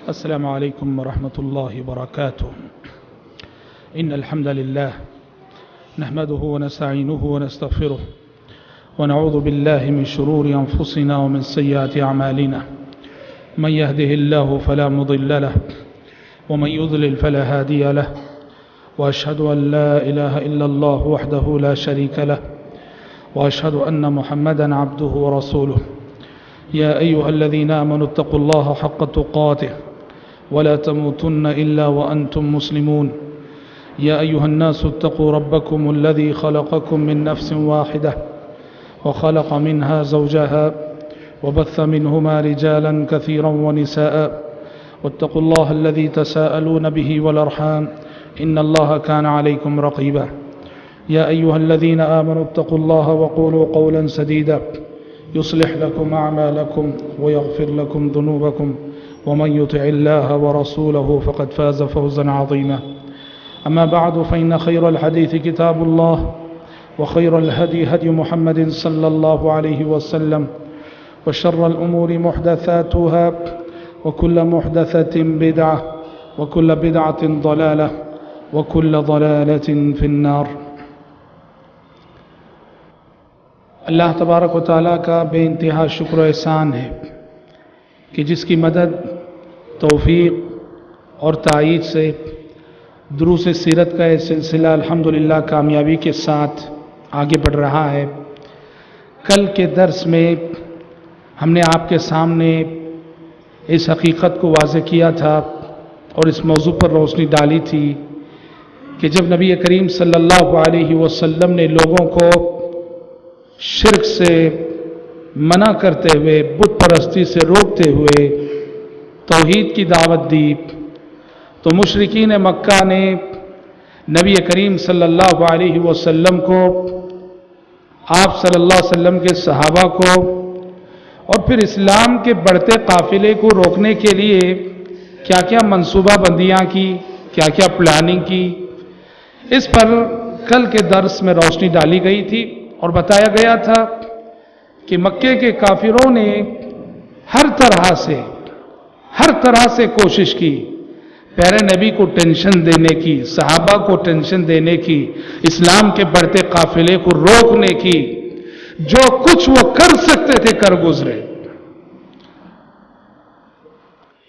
السلام عليكم ورحمة الله وبركاته. إن الحمد لله نحمده ونستعينه ونستغفره ونعوذ بالله من شرور أنفسنا ومن سيئات أعمالنا. من يهده الله فلا مضل له ومن يضلل فلا هادي له، وأشهد أن لا إله إلا الله وحده لا شريك له، وأشهد أن محمدا عبده ورسوله. يا أيها الذين آمنوا اتقوا الله حق تقاته ولا تموتن إلا وأنتم مسلمون. يا أيها الناس اتقوا ربكم الذي خلقكم من نفس واحدة وخلق منها زوجها وبث منهما رجالا كثيرا ونساء، واتقوا الله الذي تساءلون به والأرحام إن الله كان عليكم رقيبا. يا أيها الذين آمنوا اتقوا الله وقولوا قولا سديدا يصلح لكم أعمالكم ويغفر لكم ذنوبكم، ومن يطع الله ورسوله فقد فاز فوزا عظيما. أما بعد، فإن خير الحديث كتاب الله، وخير الهدي هدي محمد صلى الله عليه وسلم، وشر الأمور محدثاتها، وكل محدثة بدعة، وكل بدعة ضلالة، وكل ضلالة في النار. اللہ تبارک و تعالیٰ کا بے انتہا شکر و احسان ہے کہ جس کی مدد، توفیق اور تائید سے دروس سیرت کا یہ سلسلہ الحمدللہ کامیابی کے ساتھ آگے بڑھ رہا ہے. کل کے درس میں ہم نے آپ کے سامنے اس حقیقت کو واضح کیا تھا اور اس موضوع پر روشنی ڈالی تھی کہ جب نبی کریم صلی اللہ علیہ وسلم نے لوگوں کو شرک سے منع کرتے ہوئے، بت پرستی سے روکتے ہوئے توحید کی دعوت دی، تو مشرکین مکہ نے نبی کریم صلی اللہ علیہ وسلم کو، آپ صلی اللہ علیہ وسلم کے صحابہ کو اور پھر اسلام کے بڑھتے قافلے کو روکنے کے لیے کیا کیا منصوبہ بندیاں کی، کیا کیا پلاننگ کی، اس پر کل کے درس میں روشنی ڈالی گئی تھی اور بتایا گیا تھا کہ مکے کے کافروں نے ہر طرح سے کوشش کی پیارے نبی کو ٹینشن دینے کی، صحابہ کو ٹینشن دینے کی، اسلام کے بڑھتے قافلے کو روکنے کی. جو کچھ وہ کر سکتے تھے کر گزرے.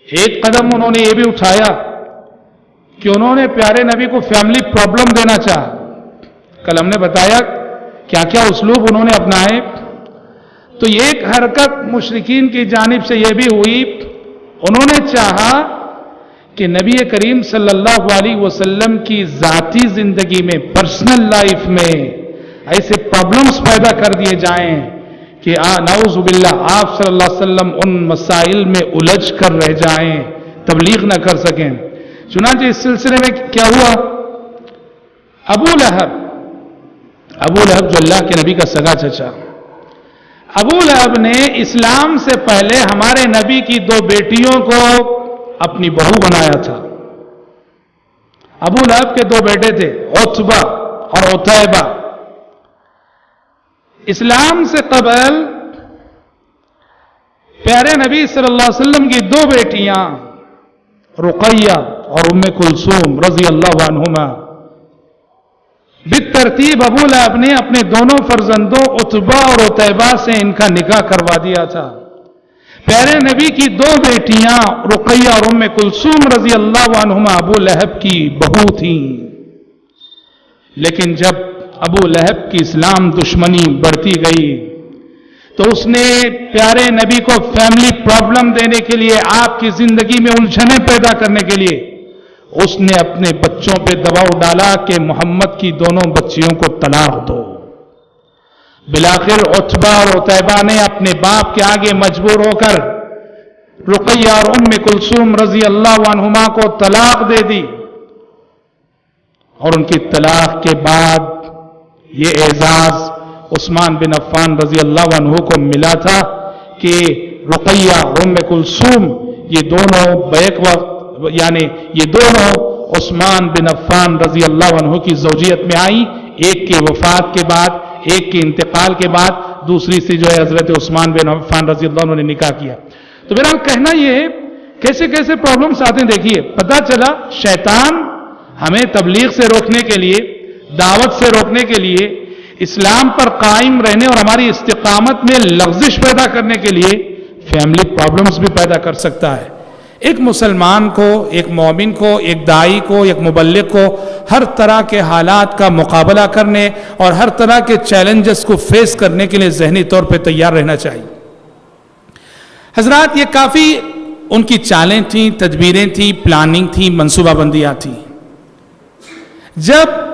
ایک قدم انہوں نے یہ بھی اٹھایا کہ انہوں نے پیارے نبی کو فیملی پرابلم دینا چاہا. کل ہم نے بتایا کیا کیا اسلوب انہوں نے اپنائے. تو ایک حرکت مشرکین کی جانب سے یہ بھی ہوئی، انہوں نے چاہا کہ نبی کریم صلی اللہ علیہ وسلم کی ذاتی زندگی میں، پرسنل لائف میں ایسے پرابلمز پیدا کر دیے جائیں کہ نعوذ باللہ آپ صلی اللہ علیہ وسلم ان مسائل میں الجھ کر رہ جائیں، تبلیغ نہ کر سکیں. چنانچہ اس سلسلے میں کیا ہوا، ابو لہب جو اللہ کے نبی کا سگا چچا، ابو لہب نے اسلام سے پہلے ہمارے نبی کی 2 بیٹیوں کو اپنی بہو بنایا تھا. ابو لہب کے 2 بیٹے تھے، عتبہ اور عتیبہ. اسلام سے قبل پیارے نبی صلی اللہ علیہ وسلم کی 2 بیٹیاں رقیہ اور ام کلثوم رضی اللہ عنہما، بالترتیب ابو لہب نے اپنے دونوں فرزندوں عتبہ اور عتیبہ سے ان کا نکاح کروا دیا تھا. پیارے نبی کی 2 بیٹیاں رقیہ اور ام کلثوم رضی اللہ عنہما ابو لہب کی بہو تھیں. لیکن جب ابو لہب کی اسلام دشمنی بڑھتی گئی تو اس نے پیارے نبی کو فیملی پرابلم دینے کے لیے، آپ کی زندگی میں الجھنیں پیدا کرنے کے لیے، اس نے اپنے بچوں پہ دباؤ ڈالا کہ محمد کی دونوں بچیوں کو طلاق دو. بالآخر عتبہ اور عتیبہ نے اپنے باپ کے آگے مجبور ہو کر رقیہ اور ام کلثوم رضی اللہ عنہما کو طلاق دے دی. اور ان کی طلاق کے بعد یہ اعزاز عثمان بن عفان رضی اللہ عنہ کو ملا تھا کہ رقیہ اور ام کلثوم یہ دونوں بیک وقت، یعنی یہ دونوں عثمان بن عفان رضی اللہ عنہ کی زوجیت میں آئیں. ایک کی وفات کے بعد، ایک کے انتقال کے بعد، دوسری سے جو ہے حضرت عثمان بن عفان رضی اللہ عنہ نے نکاح کیا. تو میرا کہنا یہ ہے کیسے کیسے پرابلمس آتے ہیں. دیکھیے پتہ چلا شیطان ہمیں تبلیغ سے روکنے کے لیے، دعوت سے روکنے کے لیے، اسلام پر قائم رہنے اور ہماری استقامت میں لغزش پیدا کرنے کے لیے فیملی پرابلمس بھی پیدا کر سکتا ہے. ایک مسلمان کو، ایک مومن کو، ایک داعی کو، ایک مبلغ کو ہر طرح کے حالات کا مقابلہ کرنے اور ہر طرح کے چیلنجز کو فیس کرنے کے لیے ذہنی طور پہ تیار رہنا چاہیے. حضرات، یہ کافی ان کی چالیں تھیں، تدبیریں تھیں، پلاننگ تھی، منصوبہ بندیاں تھیں. جب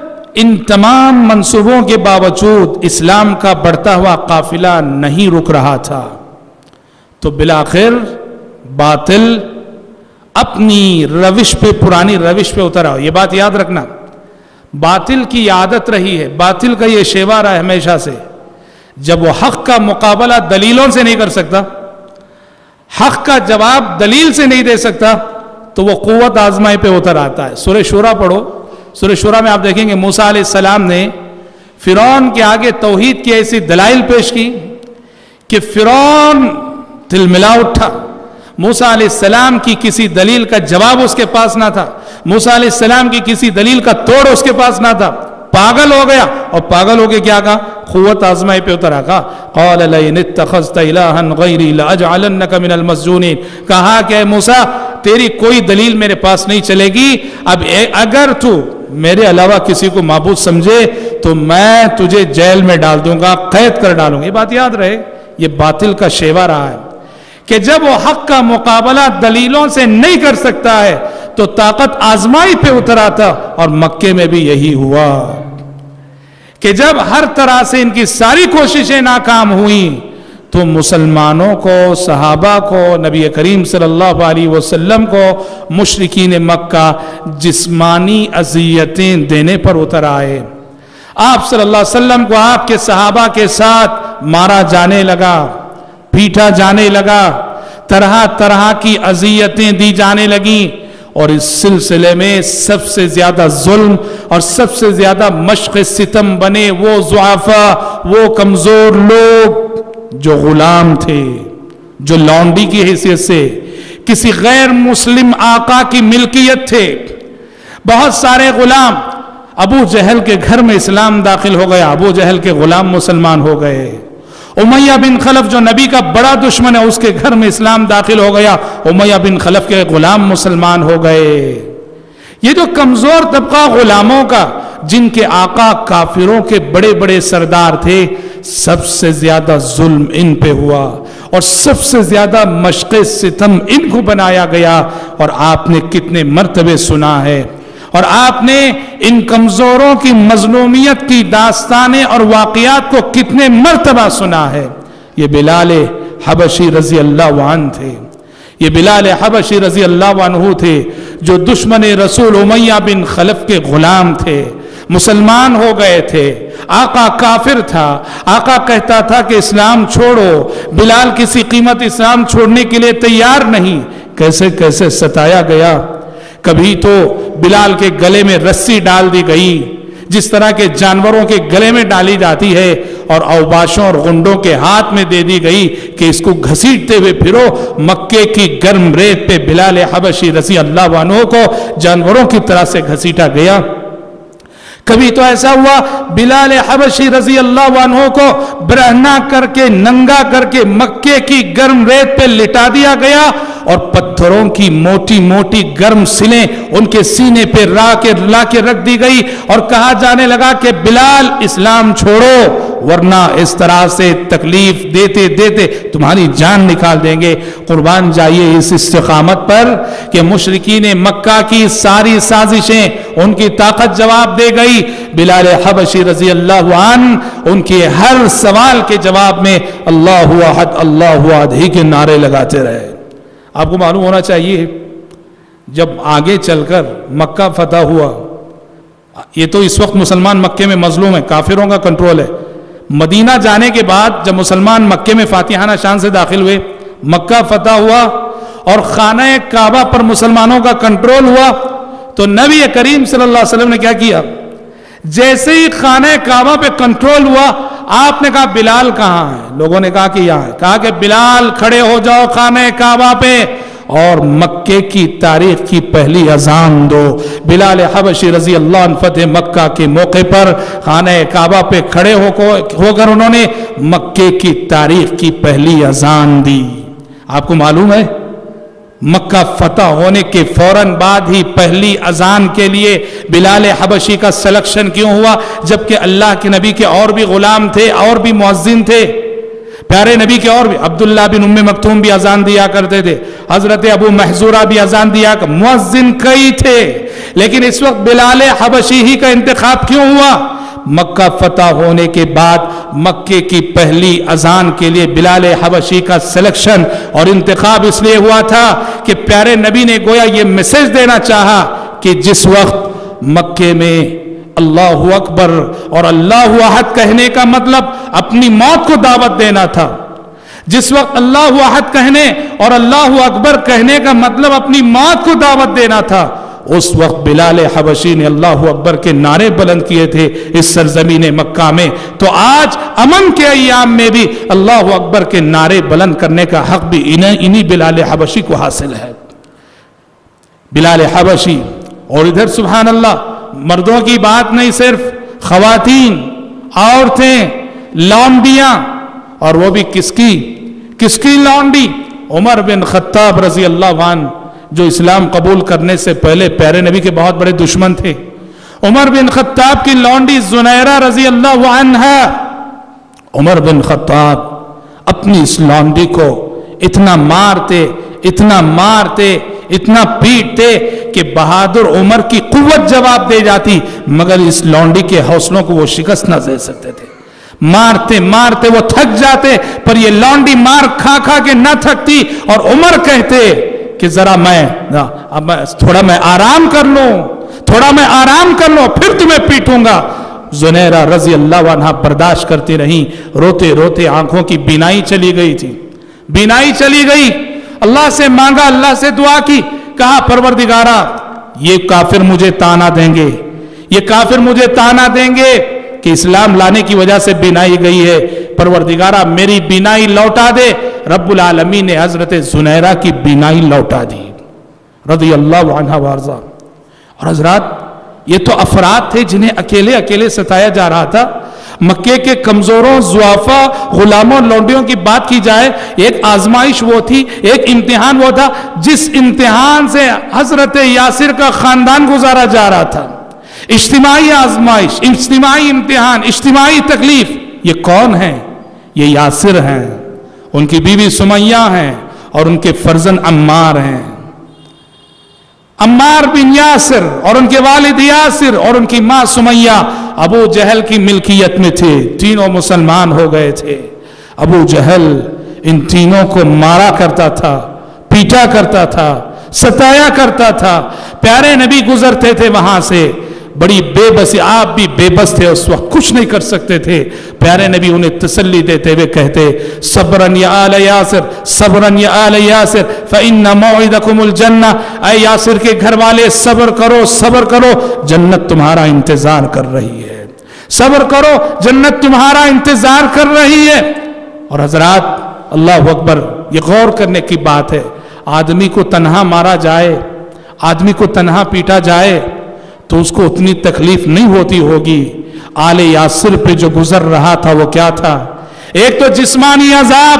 ان تمام منصوبوں کے باوجود اسلام کا بڑھتا ہوا قافلہ نہیں رک رہا تھا تو بالآخر باطل اپنی روش پہ، پرانی روش پہ اترا. یہ بات یاد رکھنا، باطل کی عادت رہی ہے، باطل کا یہ شیوا رہا ہے ہمیشہ سے. جب وہ حق کا مقابلہ دلیلوں سے نہیں کر سکتا، حق کا جواب دلیل سے نہیں دے سکتا، تو وہ قوت آزمائی پہ اتر آتا ہے. سورہ شورى پڑھو. سورہ شورى میں آپ دیکھیں گے موسیٰ علیہ السلام نے فرعون کے آگے توحید کی ایسی دلائل پیش کی کہ فرعون تلملا اٹھا. موسیٰ علیہ السلام کی کسی دلیل کا جواب اس کے پاس نہ تھا، موسیٰ علیہ السلام کی کسی دلیل کا توڑ اس کے پاس نہ تھا. پاگل ہو گیا، اور پاگل ہو کے کیا کہا؟ قوت آزمائی پہ اترا. قال لئن اتخذت الہا غیری لاجعلنک من المسجونین. کہا کہ اے موسیٰ تیری کوئی دلیل میرے پاس نہیں چلے گی، اب اگر تو میرے علاوہ کسی کو معبود سمجھے تو میں تجھے جیل میں ڈال دوں گا، قید کر ڈالوں گا. یہ بات یاد رہے، یہ باطل کا شیوا رہا ہے کہ جب وہ حق کا مقابلہ دلیلوں سے نہیں کر سکتا ہے تو طاقت آزمائی پہ اتر آتا. اور مکے میں بھی یہی ہوا کہ جب ہر طرح سے ان کی ساری کوششیں ناکام ہوئیں تو مسلمانوں کو، صحابہ کو، نبی کریم صلی اللہ علیہ وسلم کو مشرکین مکہ جسمانی اذیتیں دینے پر اتر آئے. آپ صلی اللہ علیہ وسلم کو آپ کے صحابہ کے ساتھ مارا جانے لگا، پیٹا جانے لگا، طرح طرح کی اذیتیں دی جانے لگیں. اور اس سلسلے میں سب سے زیادہ ظلم اور سب سے زیادہ مشق ستم بنے وہ ضعفاء، وہ کمزور لوگ جو غلام تھے، جو لونڈی کی حیثیت سے کسی غیر مسلم آقا کی ملکیت تھے. بہت سارے غلام، ابو جہل کے گھر میں اسلام داخل ہو گیا، ابو جہل کے غلام مسلمان ہو گئے. امیہ بن خلف جو نبی کا بڑا دشمن ہے اس کے گھر میں اسلام داخل ہو گیا، امیہ بن خلف کے غلام مسلمان ہو گئے. یہ جو کمزور طبقہ غلاموں کا، جن کے آقا کافروں کے بڑے بڑے سردار تھے، سب سے زیادہ ظلم ان پہ ہوا اور سب سے زیادہ مشق ستم ان کو بنایا گیا. اور آپ نے کتنے مرتبے سنا ہے، اور آپ نے ان کمزوروں کی مظلومیت کی داستانیں اور واقعات کو کتنے مرتبہ سنا ہے. یہ بلال حبشی رضی اللہ عنہ تھے، یہ بلال حبشی رضی اللہ عنہ تھے جو دشمن رسول امیہ بن خلف کے غلام تھے، مسلمان ہو گئے تھے. آقا کافر تھا، آقا کہتا تھا کہ اسلام چھوڑو، بلال کسی قیمت اسلام چھوڑنے کے لیے تیار نہیں. کیسے کیسے ستایا گیا. کبھی تو بلال کے گلے میں رسی ڈال دی گئی جس طرح کے جانوروں کے گلے میں ڈالی جاتی ہے، اور اوباشوں اور غنڈوں کے ہاتھ میں دے دی گئی کہ اس کو گھسیٹتے ہوئے پھرو. مکے کی گرم ریت پہ بلال حبشی رضی اللہ عنہ کو جانوروں کی طرح سے گھسیٹا گیا. کبھی تو ایسا ہوا بلال حبشی رضی اللہ عنہ کو برہنہ کر کے، ننگا کر کے مکے کی گرم ریت پہ لٹا دیا گیا، اور پتھروں کی موٹی موٹی گرم سلیں ان کے سینے پہ لا کے رکھ دی گئی، اور کہا جانے لگا کہ بلال اسلام چھوڑو ورنہ اس طرح سے تکلیف دیتے دیتے تمہاری جان نکال دیں گے. قربان جائیے اس استقامت پر کہ مشرکین مکہ کی ساری سازشیں ان کی طاقت جواب دے گئی. بلال حبشی رضی اللہ عنہ ان کے ہر سوال کے جواب میں اللہ احد اللہ احد ہی کے نعرے لگاتے رہے. آپ کو معلوم ہونا چاہیے جب آگے چل کر مکہ فتح ہوا، یہ تو اس وقت مسلمان مکے میں مظلوم ہے، کافروں کا کنٹرول ہے. مدینہ جانے کے بعد جب مسلمان مکے میں فاتحانہ شان سے داخل ہوئے، مکہ فتح ہوا اور خانہ کعبہ پر مسلمانوں کا کنٹرول ہوا، تو نبی کریم صلی اللہ علیہ وسلم نے کیا کیا؟ جیسے ہی خانہ کعبہ پہ کنٹرول ہوا، آپ نے کہا بلال کہاں ہے؟ لوگوں نے کہا کہ یہاں ہے. کہا کہ بلال کھڑے ہو جاؤ خانہ کعبہ پہ، اور مکے کی تاریخ کی پہلی اذان دو۔ بلال حبشی رضی اللہ عنہ فتح مکہ کے موقع پر خانہ کعبہ پہ کھڑے ہو کر انہوں نے مکے کی تاریخ کی پہلی اذان دی۔ آپ کو معلوم ہے مکہ فتح ہونے کے فوراً بعد ہی پہلی اذان کے لیے بلال حبشی کا سلیکشن کیوں ہوا، جبکہ اللہ کے نبی کے اور بھی غلام تھے، اور بھی مؤذن تھے، پیارے نبی کے اور بھی، عبداللہ بن ام مکتوم بھی اذان دیا کرتے تھے، حضرت ابو محذورہ بھی اذان دیا، مؤذن کئی تھے، لیکن اس وقت بلال حبشی ہی کا انتخاب کیوں ہوا؟ مکہ فتح ہونے کے بعد مکے کی پہلی اذان کے لیے بلال حبشی کا سلیکشن اور انتخاب اس لیے ہوا تھا کہ پیارے نبی نے گویا یہ میسج دینا چاہا کہ جس وقت مکے میں اللہ اکبر اور اللہ احد کہنے کا مطلب اپنی موت کو دعوت دینا تھا، جس وقت اللہ احد کہنے اور اللہ اکبر کہنے کا مطلب اپنی موت کو دعوت دینا تھا، اس وقت بلال حبشی نے اللہ اکبر کے نعرے بلند کیے تھے اس سرزمین مکہ میں۔ تو آج امن کے ایام میں بھی اللہ اکبر کے نعرے بلند کرنے کا حق بھی انہی بلال حبشی کو حاصل ہے۔ بلال حبشی، اور ادھر سبحان اللہ مردوں کی بات نہیں، صرف خواتین، عورتیں، لونڈیاں، اور وہ بھی کس کی لونڈی؟ عمر بن خطاب رضی اللہ عنہ، جو اسلام قبول کرنے سے پہلے پیارے نبی کے بہت بڑے دشمن تھے۔ عمر بن خطاب کی لونڈی زنیرہ رضی اللہ عنہا، عمر بن خطاب اپنی اس لونڈی کو اتنا مارتے اتنا پیٹتے کہ بہادر عمر کی قوت جواب دے جاتی، مگر اس لونڈی کے حوصلوں کو وہ شکست نہ دے سکتے تھے۔ مارتے وہ تھک جاتے، پر یہ لونڈی مار کھا کے نہ تھکتی، اور عمر کہتے کہ ذرا تھوڑا میں آرام کر لوں پھر تمہیں پیٹوں گا۔ زنیرہ رضی اللہ عنہ برداشت کرتی رہیں، روتے روتے آنکھوں کی بینائی چلی گئی، اللہ سے مانگا، اللہ سے دعا کی، کہا پروردگارا یہ کافر مجھے تانا دیں گے کہ اسلام لانے کی وجہ سے بینائی گئی ہے، پروردگارا میری بینائی لوٹا دے۔ رب العالمین نے حضرت زنیرہ کی بینائی لوٹا دی رضی اللہ عنہ وارضا۔ اور حضرات یہ تو افراد تھے جنہیں اکیلے ستایا جا رہا تھا۔ مکے کے کمزوروں، ضعفاء، غلاموں، لونڈیوں کی بات کی جائے، ایک آزمائش وہ تھی، ایک امتحان وہ تھا جس امتحان سے حضرت یاسر کا خاندان گزارا جا رہا تھا۔ اجتماعی آزمائش، اجتماعی امتحان، اجتماعی تکلیف۔ یہ کون ہیں؟ یہ یاسر ہیں، ان کی بیوی سمیہ ہیں، اور ان کے فرزند عمار ہیں۔ عمار بن یاسر اور ان کے والد یاسر اور ان کی ماں سمیہ ابو جہل کی ملکیت میں تھے، تینوں مسلمان ہو گئے تھے۔ ابو جہل ان تینوں کو مارا کرتا تھا، پیٹا کرتا تھا، ستایا کرتا تھا۔ پیارے نبی گزرتے تھے وہاں سے، بڑی بے بسی، آپ بھی بے بس تھے اس وقت، کچھ نہیں کر سکتے تھے۔ پیارے نبی انہیں تسلی دیتے ہوئے کہتے صبرن یا آل یاسر، صبرن یا آل یاسر فإن موعدکم الجنہ، اے یاسر کے گھر والے صبر کرو، جنت تمہارا انتظار کر رہی ہے، صبر کرو، جنت تمہارا انتظار کر رہی ہے۔ اور حضرات اللہ اکبر، یہ غور کرنے کی بات ہے، آدمی کو تنہا مارا جائے، آدمی کو تنہا پیٹا جائے تو اس کو اتنی تکلیف نہیں ہوتی ہوگی۔ آل یاسر پہ جو گزر رہا تھا وہ کیا تھا؟ ایک تو جسمانی عذاب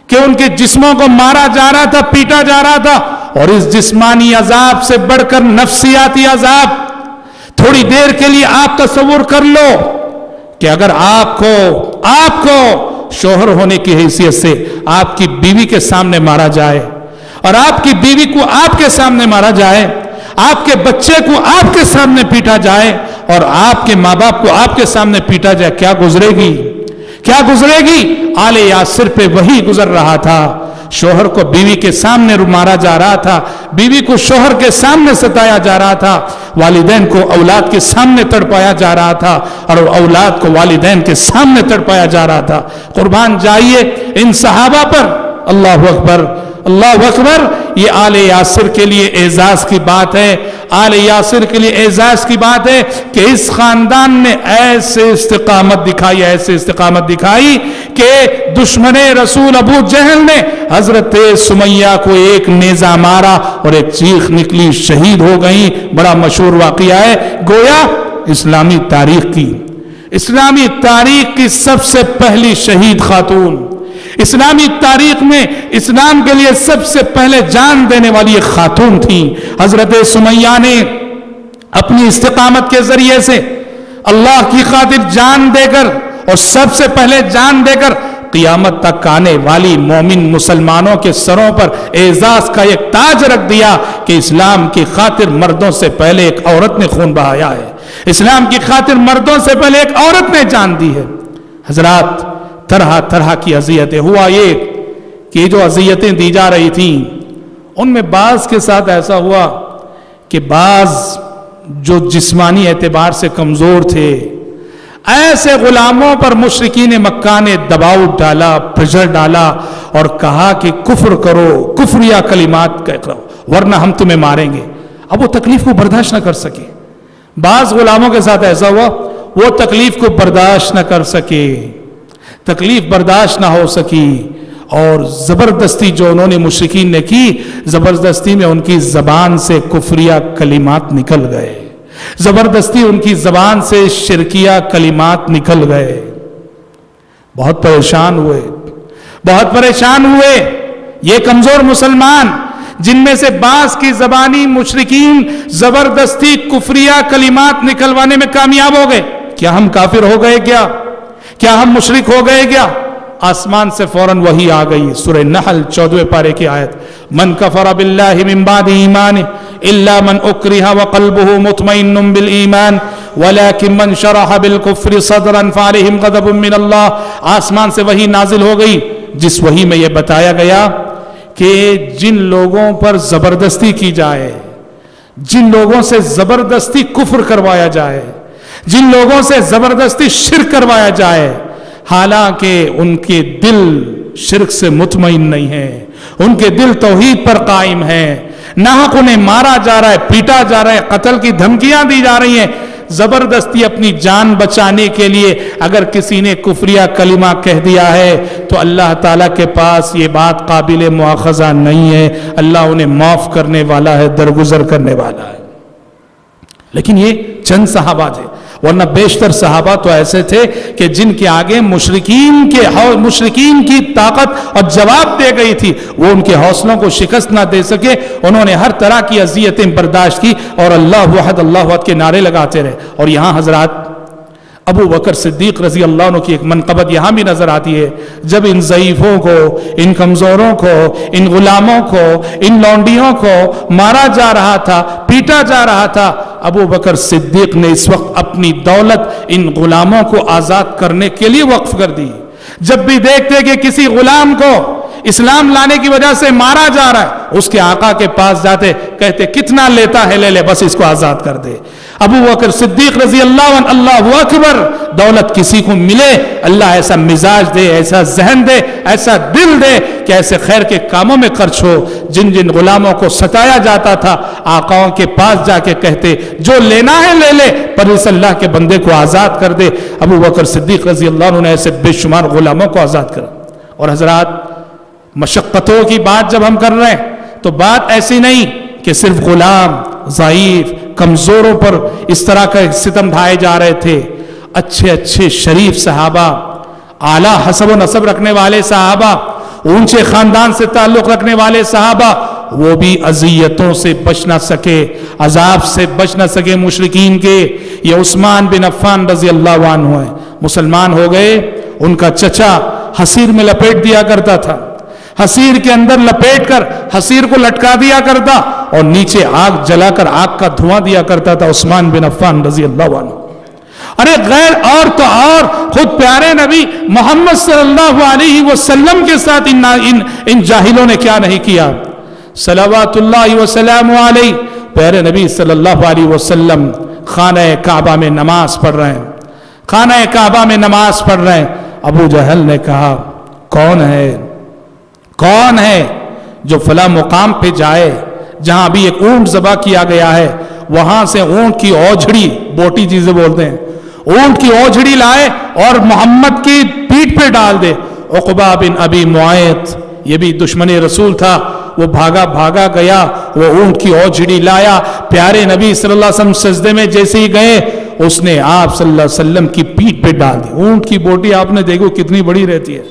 کہ ان کے جسموں کو مارا جا رہا تھا، پیٹا جا رہا تھا، اور اس جسمانی عذاب سے بڑھ کر نفسیاتی عذاب۔ تھوڑی دیر کے لیے آپ تصور کر لو کہ اگر آپ کو شوہر ہونے کی حیثیت سے آپ کی بیوی کے سامنے مارا جائے، اور آپ کی بیوی کو آپ کے سامنے مارا جائے، آپ کے بچے کو آپ کے سامنے پیٹا جائے، اور آپ کے ماں باپ کو آپ کے سامنے پیٹا جائے، کیا گزرے گی؟ آل یاسر پہ وہی گزر رہا تھا۔ شوہر کو بیوی کے سامنے مارا جا رہا تھا، بیوی کو شوہر کے سامنے ستایا جا رہا تھا، والدین کو اولاد کے سامنے تڑپایا جا رہا تھا، اور اولاد کو والدین کے سامنے تڑپایا جا رہا تھا۔ قربان جائیے ان صحابہ پر، اللہ اکبر، اللہ اکبر۔ یہ آل یاسر کے لیے اعزاز کی بات ہے، آل یاسر کے لیے اعزاز کی بات ہے کہ اس خاندان نے ایسے استقامت دکھائی کہ دشمن رسول ابو جہل نے حضرت سمیہ کو ایک نیزہ مارا اور ایک چیخ نکلی، شہید ہو گئی۔ بڑا مشہور واقعہ ہے، گویا اسلامی تاریخ کی سب سے پہلی شہید خاتون، اسلامی تاریخ میں اسلام کے لیے سب سے پہلے جان دینے والی ایک خاتون تھی۔ حضرت سمیہ نے اپنی استقامت کے ذریعے سے اللہ کی خاطر جان دے کر، اور سب سے پہلے جان دے کر قیامت تک آنے والی مومن مسلمانوں کے سروں پر اعزاز کا ایک تاج رکھ دیا کہ اسلام کی خاطر مردوں سے پہلے ایک عورت نے خون بہایا ہے، اسلام کی خاطر مردوں سے پہلے ایک عورت نے جان دی ہے۔ حضرات، طرح طرح کی اذیتیں، ہوا یہ کہ جو اذیتیں دی جا رہی تھیں ان میں بعض کے ساتھ ایسا ہوا کہ بعض جو جسمانی اعتبار سے کمزور تھے، ایسے غلاموں پر مشرکین مکہ نے دباؤ ڈالا، پریشر ڈالا اور کہا کہ کفر کرو، کفریہ کلمات کرو ورنہ ہم تمہیں ماریں گے۔ اب وہ تکلیف کو برداشت نہ کر سکے، بعض غلاموں کے ساتھ ایسا ہوا وہ تکلیف کو برداشت نہ کر سکے، تکلیف برداشت نہ ہو سکی، اور زبردستی جو انہوں نے مشرکین نے کی، زبردستی میں ان کی زبان سے کفریہ کلمات نکل گئے، زبردستی ان کی زبان سے شرکیہ کلمات نکل گئے۔ بہت پریشان ہوئے یہ کمزور مسلمان، جن میں سے بعض کی زبانی مشرکین زبردستی کفریہ کلمات نکلوانے میں کامیاب ہو گئے۔ کیا ہم کافر ہو گئے کیا ہم مشرک ہو گئے کیا؟ آسمان سے فوراً وحی آ گئی، سورہ نحل 14 پارے کی آیت، من کفر باللہ من بعد ایمانہ الا من اکرہ وقلبہ مطمئن بالایمان ولکن من شرح بالکفر صدرا فعلیہم غضب من اللہ۔ آسمان سے وحی نازل ہو گئی جس وحی میں یہ بتایا گیا کہ جن لوگوں پر زبردستی کی جائے، جن لوگوں سے زبردستی کفر کروایا جائے، جن لوگوں سے زبردستی شرک کروایا جائے، حالانکہ ان کے دل شرک سے مطمئن نہیں ہیں، ان کے دل توحید پر قائم ہیں، ناحق انہیں مارا جا رہا ہے، پیٹا جا رہا ہے، قتل کی دھمکیاں دی جا رہی ہیں، زبردستی اپنی جان بچانے کے لیے اگر کسی نے کفریہ کلمہ کہہ دیا ہے تو اللہ تعالیٰ کے پاس یہ بات قابل مواخذہ نہیں ہے، اللہ انہیں معاف کرنے والا ہے، درگزر کرنے والا ہے۔ لیکن یہ چند صحابہ تھے، ورنہ بیشتر صحابہ تو ایسے تھے کہ جن کے آگے مشرکین کی طاقت اور جواب دے گئی تھی، وہ ان کے حوصلوں کو شکست نہ دے سکے، انہوں نے ہر طرح کی اذیتیں برداشت کی اور اللہ وحد کے نعرے لگاتے رہے۔ اور یہاں حضرات ابو بکر صدیق رضی اللہ عنہ کی ایک منقبت یہاں بھی نظر آتی ہے، جب ان ضعیفوں کو، ان کمزوروں کو، ان غلاموں کو، ان لونڈیوں کو مارا جا رہا تھا، پیٹا جا رہا تھا، ابو بکر صدیق نے اس وقت اپنی دولت ان غلاموں کو آزاد کرنے کے لیے وقف کر دی۔ جب بھی دیکھتے کہ کسی غلام کو اسلام لانے کی وجہ سے مارا جا رہا ہے، اس کے آقا کے پاس جاتے، کہتے کتنا لیتا ہے لے لے، بس اس کو آزاد کر دے۔ ابو بکر صدیق رضی اللہ عنہ، اللہ اکبر، دولت کسی کو ملے اللہ ایسا مزاج دے، ایسا ذہن دے، ایسا دل دے کہ ایسے خیر کے کاموں میں خرچ ہو۔ جن جن غلاموں کو ستایا جاتا تھا، آقاؤں کے پاس جا کے کہتے جو لینا ہے لے لے، پر اس اللہ کے بندے کو آزاد کر دے۔ ابو بکر صدیق رضی اللہ عنہ نے ایسے بے شمار غلاموں کو آزاد کرا۔ اور حضرات، مشقتوں کی بات جب ہم کر رہے ہیں تو بات ایسی نہیں کہ صرف غلام، ضعیف، کمزوروں پر اس طرح کا ستم ڈھائے جا رہے تھے۔ اچھے اچھے شریف صحابہ، اعلیٰ حسب و نسب رکھنے والے صحابہ، اونچے خاندان سے تعلق رکھنے والے صحابہ، وہ بھی اذیتوں سے بچ نہ سکے، عذاب سے بچ نہ سکے مشرکین کے۔ یہ عثمان بن عفان رضی اللہ عنہ ہیں، مسلمان ہو گئے۔ ان کا چچا حصیر میں لپیٹ دیا کرتا تھا، حصیر کے اندر لپیٹ کر حصیر کو لٹکا دیا کرتا اور نیچے آگ جلا کر آگ کا دھواں دیا کرتا تھا عثمان بن عفان رضی اللہ عنہ۔ ارے غیر اور تو اور خود پیارے نبی محمد صلی اللہ علیہ وسلم کے ساتھ ان جاہلوں نے کیا نہیں کیا۔ صلوات اللہ وسلام علیہ، پیارے نبی صلی اللہ علیہ وسلم خانہ کعبہ میں نماز پڑھ رہے ہیں، خانہ کعبہ میں نماز پڑھ رہے ہیں۔ ابو جہل نے کہا کون ہے جو فلاں مقام پہ جائے جہاں ابھی ایک اونٹ ذبح کیا گیا ہے، وہاں سے اونٹ کی اوجھڑی، بوٹی چیزیں بولتے ہیں، اونٹ کی اوجھڑی لائے اور محمد کی پیٹھ پہ ڈال دے۔ عقبہ بن ابی معیط، یہ بھی دشمن رسول تھا، وہ بھاگا گیا، وہ اونٹ کی اوجھڑی لایا، پیارے نبی صلی اللہ علیہ وسلم سجدے میں جیسے ہی گئے اس نے آپ صلی اللہ علیہ وسلم کی پیٹھ پہ ڈال دی۔ اونٹ کی بوٹی آپ نے دیکھو کتنی بڑی رہتی ہے،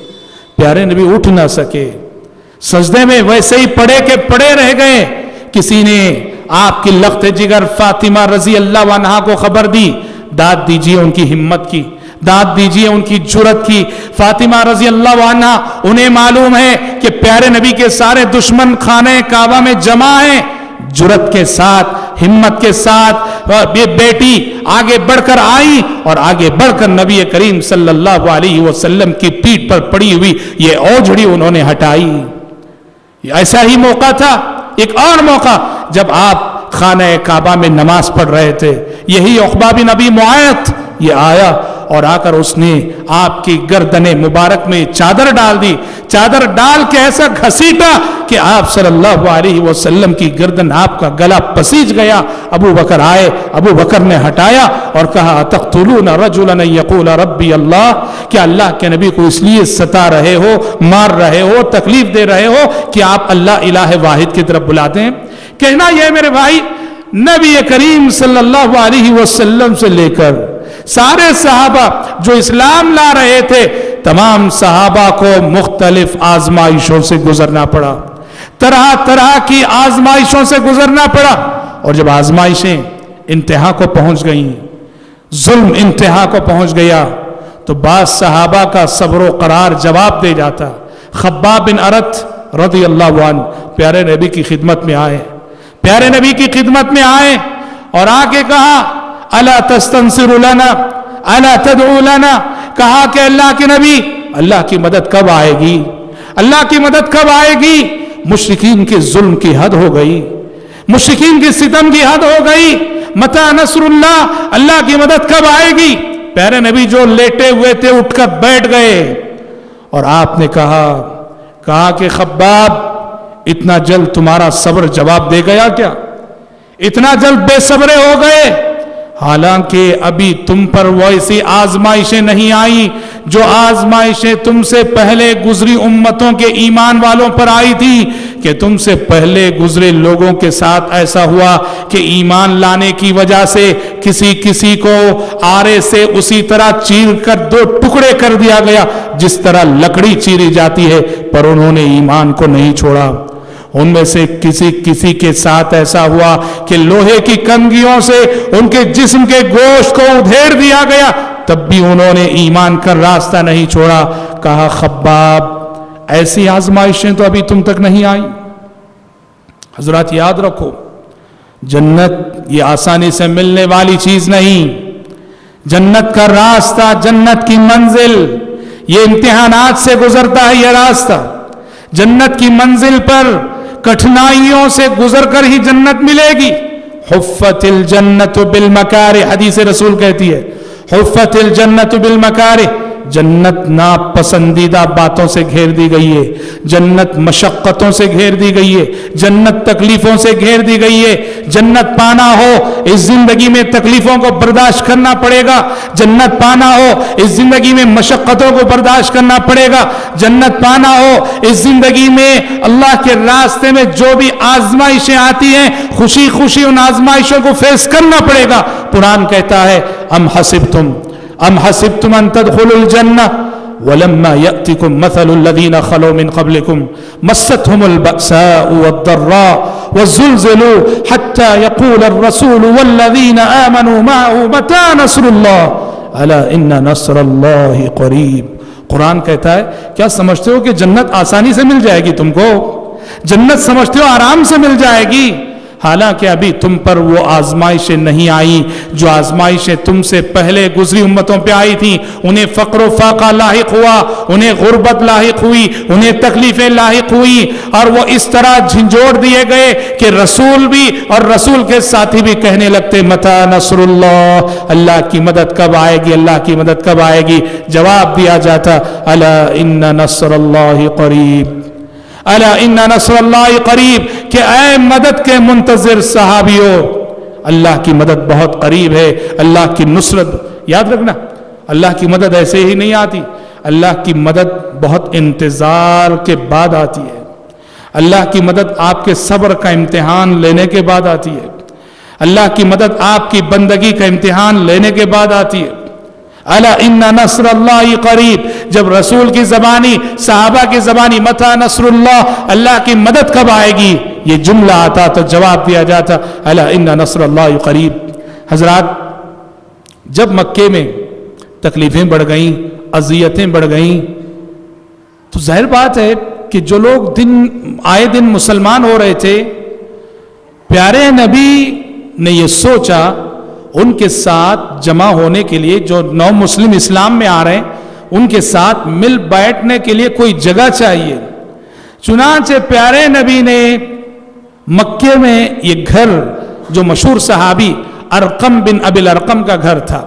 پیارے نبی اٹھ نہ سکے، سجدے میں ویسے ہی پڑے کے پڑے رہ گئے۔ کسی نے آپ کی لخت جگر فاطمہ رضی اللہ عنہا کو خبر دی، داد دیجیے ان کی ہمت کی، داد دیجیے ان کی جرت کی۔ فاطمہ رضی اللہ عنہا، انہیں معلوم ہے کہ پیارے نبی کے سارے دشمن خانہ کعبہ میں جمع ہیں، جرت کے ساتھ، ہمت کے ساتھ یہ بیٹی آگے بڑھ کر آئی اور آگے بڑھ کر نبی کریم صلی اللہ علیہ وسلم کی پیٹھ پر پڑی ہوئی یہ اوجھڑی انہوں نے ہٹائی۔ ایسا ہی موقع تھا، ایک اور موقع جب آپ خانہ کعبہ میں نماز پڑھ رہے تھے، یہی عقبہ بن ابی معیط یہ آیا اور آ کر اس نے آپ کی گردن مبارک میں چادر ڈال دی، چادر ڈال کے ایسا گھسیٹا کہ آپ صلی اللہ علیہ وسلم کی گردن، آپ کا گلا پسیج گیا۔ ابو بکر آئے، ابو بکر نے ہٹایا اور کہا تقتلون رجلا یقول ربی اللہ، کیا اللہ کے نبی کو اس لیے ستا رہے ہو، مار رہے ہو، تکلیف دے رہے ہو کہ آپ اللہ الہ واحد کی طرف بلاتے ہیں؟ کہنا یہ میرے بھائی، نبی کریم صلی اللہ علیہ وسلم سے لے کر سارے صحابہ جو اسلام لا رہے تھے، تمام صحابہ کو مختلف آزمائشوں سے گزرنا پڑا، طرح طرح کی آزمائشوں سے گزرنا پڑا، اور جب آزمائشیں انتہا کو پہنچ گئیں، ظلم انتہا کو پہنچ گیا، تو بعض صحابہ کا صبر و قرار جواب دے جاتا۔ خباب بن ارت رضی اللہ عنہ پیارے نبی کی خدمت میں آئے، پیارے نبی کی خدمت میں آئے اور آ کے کہا الا تستنصر لنا الا تدعو لنا، کہا کہ اللہ کے نبی، اللہ کی مدد کب آئے گی، اللہ کی مدد کب آئے گی؟ مشرکین کے ظلم کی حد ہو گئی، مشرکین کی ستم کی حد ہو گئی، متی نصر اللہ، اللہ کی مدد کب آئے گی؟ پیارے نبی جو لیٹے ہوئے تھے اٹھ کر بیٹھ گئے اور آپ نے کہا کہ خباب، اتنا جلد تمہارا صبر جواب دے گیا کیا؟ اتنا جلد بے صبرے ہو گئے؟ حالانکہ ابھی تم پر ویسی آزمائشیں نہیں آئی جو آزمائشیں تم سے پہلے گزری امتوں کے ایمان والوں پر آئی تھی، کہ تم سے پہلے گزرے لوگوں کے ساتھ ایسا ہوا کہ ایمان لانے کی وجہ سے کسی کو آرے سے اسی طرح چیر کر دو ٹکڑے کر دیا گیا جس طرح لکڑی چیری جاتی ہے، پر انہوں نے ایمان کو نہیں چھوڑا۔ ان میں سے کسی کے ساتھ ایسا ہوا کہ لوہے کی کنگھیوں سے ان کے جسم کے گوشت کو ادھیڑ دیا گیا، تب بھی انہوں نے ایمان کا راستہ نہیں چھوڑا۔ کہا خباب، ایسی آزمائشیں تو ابھی تم تک نہیں آئی۔ حضرات یاد رکھو، جنت یہ آسانی سے ملنے والی چیز نہیں، جنت کا راستہ، جنت کی منزل یہ امتحانات سے گزرتا ہے۔ یہ راستہ جنت کی منزل پر کٹھنائیوں سے گزر کر ہی جنت ملے گی۔ حفت الجنت بالمکارہ، حدیث رسول کہتی ہے حفت الجنت بالمکارہ، جنت ناپسندیدہ باتوں سے گھیر دی گئی ہے، جنت مشقتوں سے گھیر دی گئی ہے، جنت تکلیفوں سے گھیر دی گئی ہے۔ جنت پانا ہو اس زندگی میں تکلیفوں کو برداشت کرنا پڑے گا، جنت پانا ہو اس زندگی میں مشقتوں کو برداشت کرنا پڑے گا، جنت پانا ہو اس زندگی میں اللہ کے راستے میں جو بھی آزمائشیں آتی ہیں خوشی خوشی ان آزمائشوں کو فیس کرنا پڑے گا۔ قرآن کہتا ہے ام حسبتم ان تدخلوا الجنہ ولما يأتكم مثل الذين خلوا من قبلكم مستهم البأساء والضراء والزلزلوا حتى يقول الرسول والذين آمنوا معه متى نصر الله الا ان نصر الله قریب۔ قرآن کہتا ہے کیا سمجھتے ہو کہ جنت آسانی سے مل جائے گی تم کو؟ جنت سمجھتے ہو آرام سے مل جائے گی؟ حالانکہ ابھی تم پر وہ آزمائشیں نہیں آئی جو آزمائشیں تم سے پہلے گزری امتوں پہ آئی تھیں۔ انہیں فقر و فاقہ لاحق ہوا، انہیں غربت لاحق ہوئی، انہیں تکلیفیں لاحق ہوئی، اور وہ اس طرح جھنجھوڑ دیے گئے کہ رسول بھی اور رسول کے ساتھی بھی کہنے لگتے متی نصر اللہ، اللہ کی مدد کب آئے گی، اللہ کی مدد کب آئے گی؟ جواب دیا جاتا الا ان نصر اللہ قریب، الا ان نصر اللہ قریب، کہ اے مدد کے منتظر صحابیوں، اللہ کی مدد بہت قریب ہے، اللہ کی نصرت یاد رکھنا، اللہ کی مدد ایسے ہی نہیں آتی، اللہ کی مدد بہت انتظار کے بعد آتی ہے، اللہ کی مدد آپ کے صبر کا امتحان لینے کے بعد آتی ہے، اللہ کی مدد آپ کی بندگی کا امتحان لینے کے بعد آتی ہے۔ الا ان نصر اللہ قریب، جب رسول کی زبانی، صحابہ کی زبانی متی نصر اللہ، اللہ کی مدد کب آئے گی، یہ جملہ آتا تو جواب دیا جاتا الا ان نصر اللہ قریب۔ حضرات، جب مکے میں تکلیفیں بڑھ گئیں، اذیتیں بڑھ گئیں، تو ظاہر بات ہے کہ جو لوگ آئے دن مسلمان ہو رہے تھے، پیارے نبی نے یہ سوچا ان کے ساتھ جمع ہونے کے لیے، جو نو مسلم اسلام میں آ رہے ہیں ان کے ساتھ مل بیٹھنے کے لیے کوئی جگہ چاہیے۔ چنانچہ پیارے نبی نے مکے میں یہ گھر، جو مشہور صحابی ارقم بن ابی الارقم کا گھر تھا،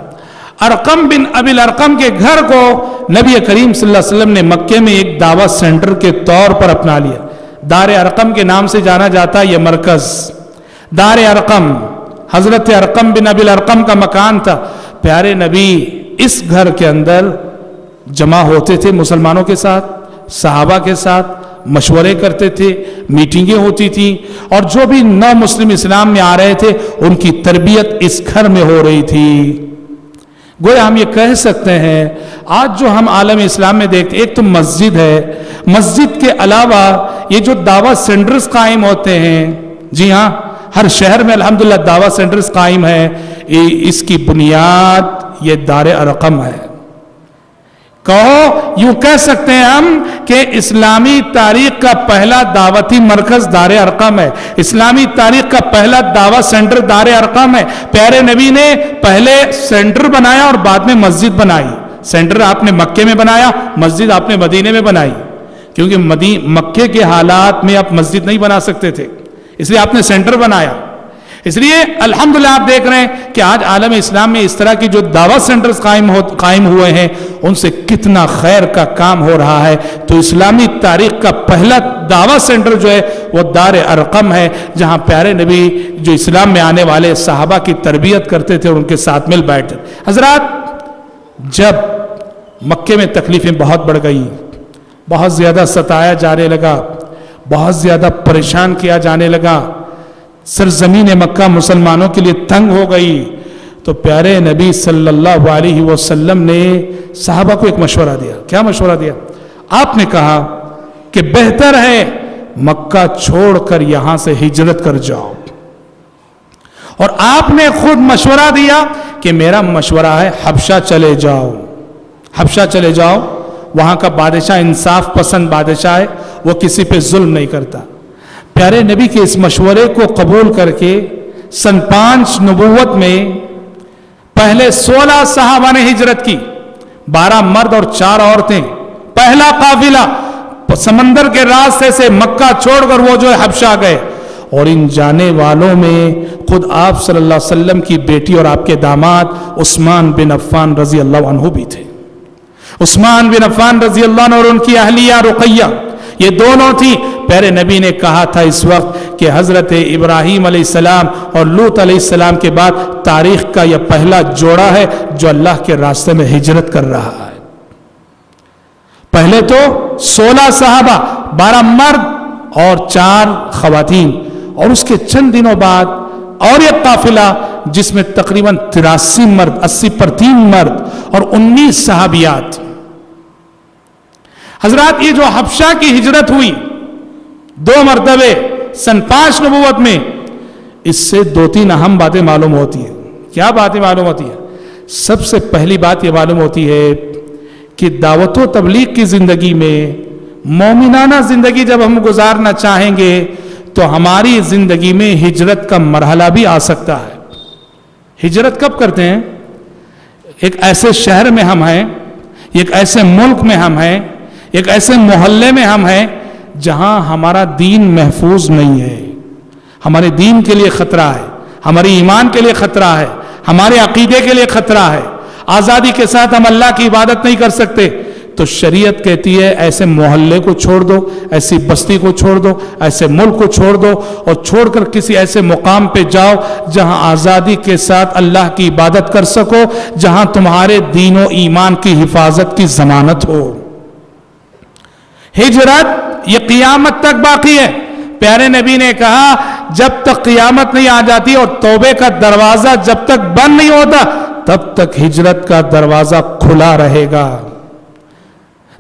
ارقم بن ابی الارقم کے گھر کو نبی کریم صلی اللہ علیہ وسلم نے مکے میں ایک دعوت سینٹر کے طور پر اپنا لیا۔ دار ارقم کے نام سے جانا جاتا یہ مرکز، دار ارقم حضرت ارقم بن ابی الارقم کا مکان تھا۔ پیارے نبی اس گھر کے اندر جمع ہوتے تھے، مسلمانوں کے ساتھ، صحابہ کے ساتھ مشورے کرتے تھے، میٹنگیں ہوتی تھیں، اور جو بھی نو مسلم اسلام میں آ رہے تھے ان کی تربیت اس گھر میں ہو رہی تھی۔ گویا ہم یہ کہہ سکتے ہیں آج جو ہم عالم اسلام میں دیکھتے ہیں، ایک تو مسجد ہے، مسجد کے علاوہ یہ جو دعوت سینٹرز قائم ہوتے ہیں، جی ہاں ہر شہر میں الحمدللہ دعوت سینٹرز قائم ہیں، اس کی بنیاد یہ دار ارقم ہے۔ کہو یوں کہہ سکتے ہیں ہم کہ اسلامی تاریخ کا پہلا دعوتی مرکز دار ارقم ہے، اسلامی تاریخ کا پہلا دعوت سینٹر دار ارقم ہے۔ پیارے نبی نے پہلے سینٹر بنایا اور بعد میں مسجد بنائی۔ سینٹر آپ نے مکے میں بنایا، مسجد آپ نے مدینے میں بنائی، کیونکہ مکے کے حالات میں آپ مسجد نہیں بنا سکتے تھے، اس لیے آپ نے سینٹر بنایا۔ اس لیے الحمدللہ آپ دیکھ رہے ہیں کہ آج عالم اسلام میں اس طرح کی جو دعوت سینٹرز قائم ہوئے ہیں، ان سے کتنا خیر کا کام ہو رہا ہے۔ تو اسلامی تاریخ کا پہلا دعوت سینٹر جو ہے وہ دار ارقم ہے، جہاں پیارے نبی جو اسلام میں آنے والے صحابہ کی تربیت کرتے تھے اور ان کے ساتھ مل بیٹھتے۔ حضرات، جب مکے میں تکلیفیں بہت بڑھ گئی، بہت زیادہ ستایا جانے لگا، بہت زیادہ پریشان کیا جانے لگا، سرزمین مکہ مسلمانوں کے لیے تنگ ہو گئی، تو پیارے نبی صلی اللہ علیہ وسلم نے صحابہ کو ایک مشورہ دیا۔ کیا مشورہ دیا؟ آپ نے کہا کہ بہتر ہے مکہ چھوڑ کر یہاں سے ہجرت کر جاؤ، اور آپ نے خود مشورہ دیا کہ میرا مشورہ ہے حبشہ چلے جاؤ، حبشہ چلے جاؤ، وہاں کا بادشاہ انصاف پسند بادشاہ ہے، وہ کسی پہ ظلم نہیں کرتا۔ پیارے نبی کے اس مشورے کو قبول کر کے سن 5 نبوت میں پہلے 16 صحابہ نے ہجرت کی، 12 مرد اور 4 عورتیں، پہلا قافلہ سمندر کے راستے سے مکہ چھوڑ کر وہ جو ہے حبشہ گئے، اور ان جانے والوں میں خود آپ صلی اللہ علیہ وسلم کی بیٹی اور آپ کے داماد عثمان بن عفان رضی اللہ عنہ بھی تھے۔ عثمان بن عفان رضی اللہ عنہ اور ان کی اہلیہ رقیہ، یہ دونوں تھی۔ پیارے نبی نے کہا تھا اس وقت کہ حضرت ابراہیم علیہ السلام اور لوط علیہ السلام کے بعد تاریخ کا یہ پہلا جوڑا ہے جو اللہ کے راستے میں ہجرت کر رہا ہے۔ پہلے تو 16 صحابہ، 12 مرد اور 4 خواتین، اور اس کے چند دنوں بعد اور یہ قافلہ جس میں تقریباً 83 مرد، 80 پر 3 مرد اور 19 صحابیات۔ حضرات، یہ جو حبشہ کی ہجرت ہوئی 2 مرتبے سن 5 نبوت میں، اس سے 2-3 اہم باتیں معلوم ہوتی ہیں۔ کیا باتیں معلوم ہوتی ہیں؟ سب سے پہلی بات یہ معلوم ہوتی ہے کہ دعوت و تبلیغ کی زندگی میں، مومنانہ زندگی جب ہم گزارنا چاہیں گے تو ہماری زندگی میں ہجرت کا مرحلہ بھی آ سکتا ہے۔ ہجرت کب کرتے ہیں؟ ایک ایسے شہر میں ہم ہیں، ایک ایسے ملک میں ہم ہیں، ایک ایسے محلے میں ہم ہیں جہاں ہمارا دین محفوظ نہیں ہے، ہمارے دین کے لیے خطرہ ہے، ہماری ایمان کے لیے خطرہ ہے، ہمارے عقیدے کے لیے خطرہ ہے، آزادی کے ساتھ ہم اللہ کی عبادت نہیں کر سکتے، تو شریعت کہتی ہے ایسے محلے کو چھوڑ دو، ایسی بستی کو چھوڑ دو، ایسے ملک کو چھوڑ دو، اور چھوڑ کر کسی ایسے مقام پہ جاؤ جہاں آزادی کے ساتھ اللہ کی عبادت کر سکو، جہاں تمہارے دین و ایمان کی حفاظت کی ضمانت ہو۔ ہجرت یہ قیامت تک باقی ہے۔ پیارے نبی نے کہا جب تک قیامت نہیں آ جاتی اور توبے کا دروازہ جب تک بند نہیں ہوتا تب تک ہجرت کا دروازہ کھلا رہے گا۔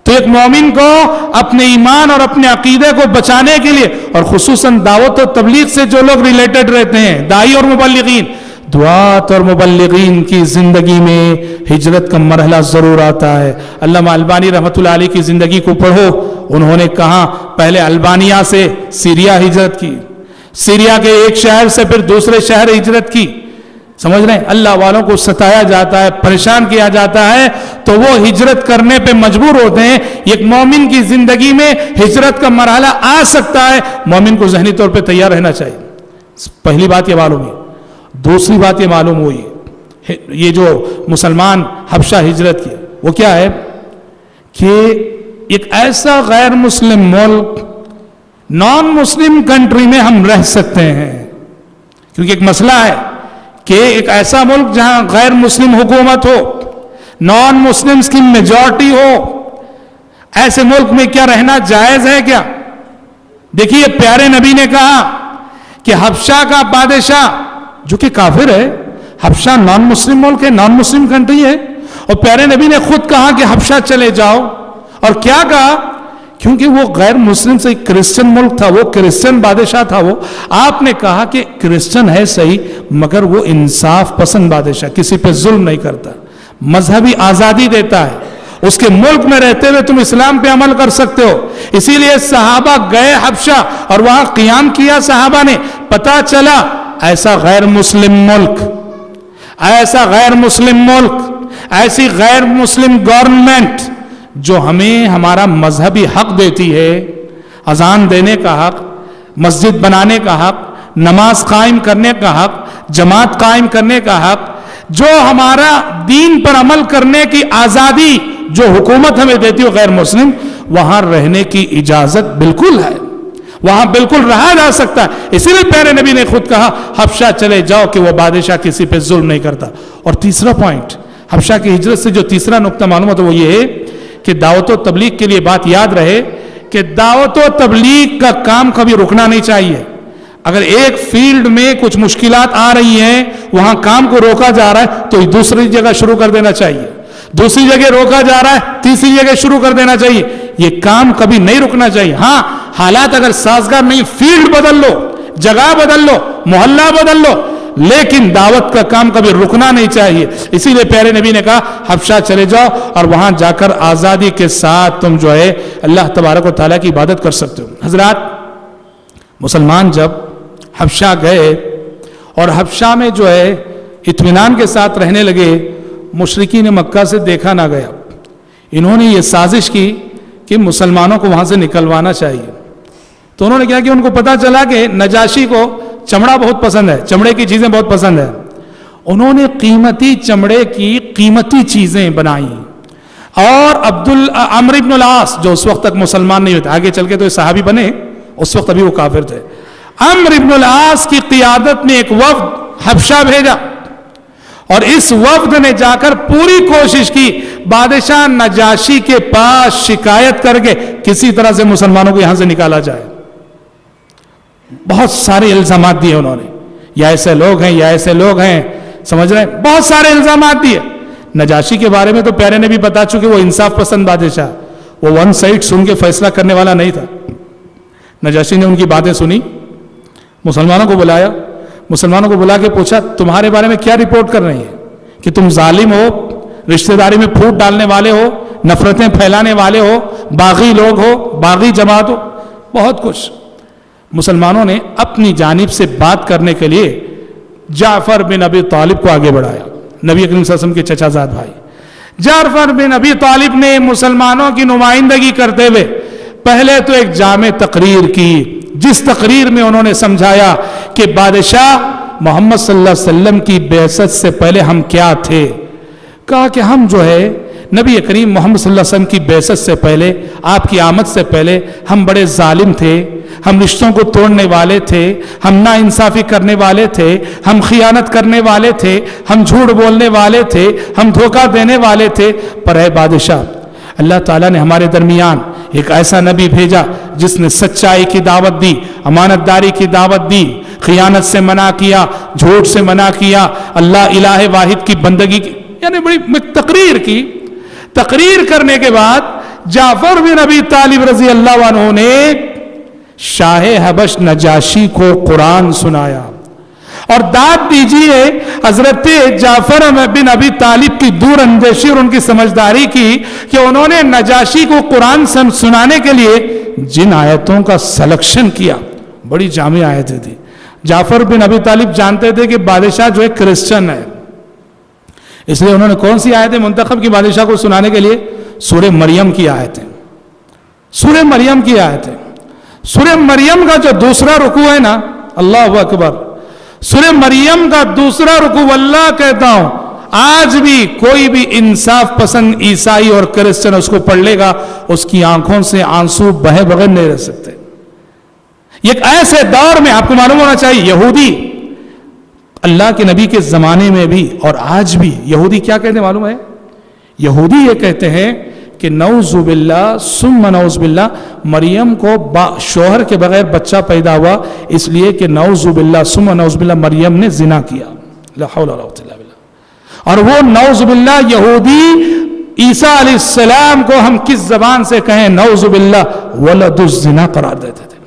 تو ایک مومن کو اپنے ایمان اور اپنے عقیدے کو بچانے کے لیے، اور خصوصاً دعوت و تبلیغ سے جو لوگ ریلیٹڈ رہتے ہیں، داعی اور مبلغین، دعات اور مبلغین کی زندگی میں ہجرت کا مرحلہ ضرور آتا ہے۔ علامہ البانی رحمۃ اللہ علیہ کی زندگی کو پڑھو، انہوں نے کہا پہلے البانیہ سے سیریا ہجرت کی، سیریا کے ایک شہر سے پھر دوسرے شہر ہجرت کی۔ سمجھ رہے ہیں، اللہ والوں کو ستایا جاتا ہے، پریشان کیا جاتا ہے تو وہ ہجرت کرنے پہ مجبور ہوتے ہیں۔ ایک مومن کی زندگی میں ہجرت کا مرحلہ آ سکتا ہے، مومن کو ذہنی طور پہ تیار رہنا چاہیے۔ پہلی بات یہ معلوم ہے۔ دوسری بات یہ معلوم ہوئی، یہ جو مسلمان حبشہ ہجرت کی وہ کیا ہے کہ ایک ایسا غیر مسلم ملک، نان مسلم کنٹری میں ہم رہ سکتے ہیں، کیونکہ ایک مسئلہ ہے کہ ایک ایسا ملک جہاں غیر مسلم حکومت ہو، نان مسلمز کی میجورٹی ہو، ایسے ملک میں کیا رہنا جائز ہے کیا؟ دیکھیے پیارے نبی نے کہا کہ حبشہ کا بادشاہ جو کہ کافر ہے، حبشہ نان مسلم ملک ہے، نان مسلم کنٹری ہے، اور پیارے نبی نے خود کہا کہ حبشہ چلے جاؤ، اور کیا کہا؟ کیونکہ وہ غیر مسلم سے کرسچن ملک تھا، وہ کرسچن بادشاہ تھا، وہ آپ نے کہا کہ کرسچن ہے صحیح مگر وہ انصاف پسند بادشاہ، کسی پہ ظلم نہیں کرتا، مذہبی آزادی دیتا ہے، اس کے ملک میں رہتے ہوئے تم اسلام پہ عمل کر سکتے ہو۔ اسی لیے صحابہ گئے حبشہ اور وہاں قیام کیا صحابہ نے، پتا چلا ایسا غیر مسلم ملک، ایسا غیر مسلم ملک، ایسی غیر مسلم گورنمنٹ جو ہمیں ہمارا مذہبی حق دیتی ہے، اذان دینے کا حق، مسجد بنانے کا حق، نماز قائم کرنے کا حق، جماعت قائم کرنے کا حق، جو ہمارا دین پر عمل کرنے کی آزادی جو حکومت ہمیں دیتی ہے غیر مسلم، وہاں رہنے کی اجازت بالکل ہے، وہاں بالکل رہا جا سکتا ہے۔ اسی لیے پیارے نبی نے خود کہا حبشہ چلے جاؤ کہ وہ بادشاہ کسی پہ ظلم نہیں کرتا۔ اور تیسرا پوائنٹ، حبشہ کی ہجرت سے جو تیسرا نقطہ معلوم ہوتا ہے وہ یہ ہے کہ دعوت و تبلیغ کے لیے بات یاد رہے کہ دعوت و تبلیغ کا کام کبھی رکنا نہیں چاہیے۔ اگر ایک فیلڈ میں کچھ مشکلات آ رہی ہیں، وہاں کام کو روکا جا رہا ہے تو دوسری جگہ شروع کر دینا چاہیے، دوسری جگہ روکا جا رہا ہے تیسری جگہ شروع کر دینا چاہیے، یہ کام کبھی نہیں رکنا چاہیے۔ ہاں حالات اگر سازگار نہیں، فیلڈ بدل لو، جگہ بدل لو، محلہ بدل لو، لیکن دعوت کا کام کبھی رکنا نہیں چاہیے۔ اسی لیے پیارے نبی نے کہا حبشہ چلے جاؤ اور وہاں جا کر آزادی کے ساتھ تم جو ہے اللہ تبارک و تعالیٰ کی عبادت کر سکتے ہو۔ حضرات، مسلمان جب حبشہ گئے اور حبشہ میں جو ہے اطمینان کے ساتھ رہنے لگے، مشرکین مکہ سے دیکھا نہ گیا، انہوں نے یہ سازش کی کہ مسلمانوں کو وہاں سے نکلوانا چاہیے۔ تو انہوں نے کیا کہ ان کو پتا چلا کہ نجاشی کو چمڑا بہت پسند ہے، چمڑے کی چیزیں بہت پسند ہے، انہوں نے قیمتی چمڑے کی قیمتی چیزیں بنائیں، اور عمرو بن العاص جو اس وقت تک مسلمان نہیں ہوتے، آگے چل کے تو صحابی بنے، اس وقت ابھی وہ کافر تھے، عمرو بن العاص کی قیادت میں ایک وفد حبشہ بھیجا، اور اس وفد نے جا کر پوری کوشش کی بادشاہ نجاشی کے پاس شکایت کر کے کسی طرح سے مسلمانوں کو یہاں سے نکالا جائے۔ بہت سارے الزامات دیے انہوں نے، یا ایسے لوگ ہیں یا ایسے لوگ ہیں، سمجھ رہے ہیں، بہت سارے الزامات دیے۔ نجاشی کے بارے میں تو پیارے نے بھی بتا چکے، وہ انصاف پسند بادشاہ، وہ ون سائڈ سن کے فیصلہ کرنے والا نہیں تھا۔ نجاشی نے ان کی باتیں سنی، مسلمانوں کو بلایا، مسلمانوں کو بلا کے پوچھا تمہارے بارے میں کیا رپورٹ کر رہی ہیں کہ تم ظالم ہو، رشتہ داری میں پھوٹ ڈالنے والے ہو، نفرتیں پھیلانے والے ہو، باغی لوگ ہو، باغی جماعت ہو، بہت کچھ۔ مسلمانوں نے اپنی جانب سے بات کرنے کے لیے جعفر بن ابی طالب کو آگے بڑھایا، نبی کریم صلی اللہ علیہ وسلم کے چچا زاد بھائی۔ جعفر بن ابی طالب نے مسلمانوں کی نمائندگی کرتے ہوئے پہلے تو ایک جامع تقریر کی، جس تقریر میں انہوں نے سمجھایا کہ بادشاہ محمد صلی اللہ علیہ وسلم کی بعثت سے پہلے ہم کیا تھے۔ کہا کہ ہم جو ہے نبی کریم محمد صلی اللہ علیہ وسلم کی بعثت سے پہلے، آپ کی آمد سے پہلے ہم بڑے ظالم تھے، ہم رشتوں کو توڑنے والے تھے، ہم ناانصافی کرنے والے تھے، ہم خیانت کرنے والے تھے، ہم جھوٹ بولنے والے تھے، ہم دھوکہ دینے والے تھے، پر اے بادشاہ اللہ تعالیٰ نے ہمارے درمیان ایک ایسا نبی بھیجا جس نے سچائی کی دعوت دی، امانت داری کی دعوت دی، خیانت سے منع کیا، جھوٹ سے منع کیا، اللہ الہ واحد کی بندگی کی، یعنی بڑی تقریر کی۔ تقریر کرنے کے بعد جعفر بن ابی طالب رضی اللہ عنہ نے شاہ حبش نجاشی کو قرآن سنایا، اور داد دیجئے حضرت جعفر بن ابی طالب کی دور اندیشی اور ان کی سمجھداری کی کہ انہوں نے نجاشی کو قرآن سنانے کے لیے جن آیتوں کا سلیکشن کیا، بڑی جامع آیتیں تھی۔ جعفر بن ابی طالب جانتے تھے کہ بادشاہ جو ہے کرسچن ہے، اس لیے انہوں نے کون سی آیتیں منتخب کی بادشاہ کو سنانے کے لیے؟ سورہ مریم کی آیتیں، سورہ مریم کی آیتیں۔ سورہ مریم کا جو دوسرا رکوع ہے نا، اللہ اکبر، سورہ مریم کا دوسرا رکوع، واللہ کہتا ہوں آج بھی کوئی بھی انصاف پسند عیسائی اور کرسچن اس کو پڑھ لے گا، اس کی آنکھوں سے آنسو بہے بغیر نہیں رہ سکتے۔ یہ ایک ایسے دور میں آپ کو معلوم ہونا چاہیے، یہودی اللہ کے نبی کے زمانے میں بھی اور آج بھی یہودی کیا کہتے ہیں معلوم ہے؟ یہودی یہ کہتے ہیں کہ نعوذ باللہ ثم نعوذ باللہ، مریم کو شوہر کے بغیر بچہ پیدا ہوا اس لیے کہ نعوذ باللہ ثم نعوذ باللہ مریم نے زنا کیا، لا حول ولا قوۃ الا باللہ۔ اور وہ نعوذ باللہ یہودی عیسیٰ علیہ السلام کو ہم کس زبان سے کہیں؟ نعوذ باللہ ولد الزنا قرار دیتے تھے۔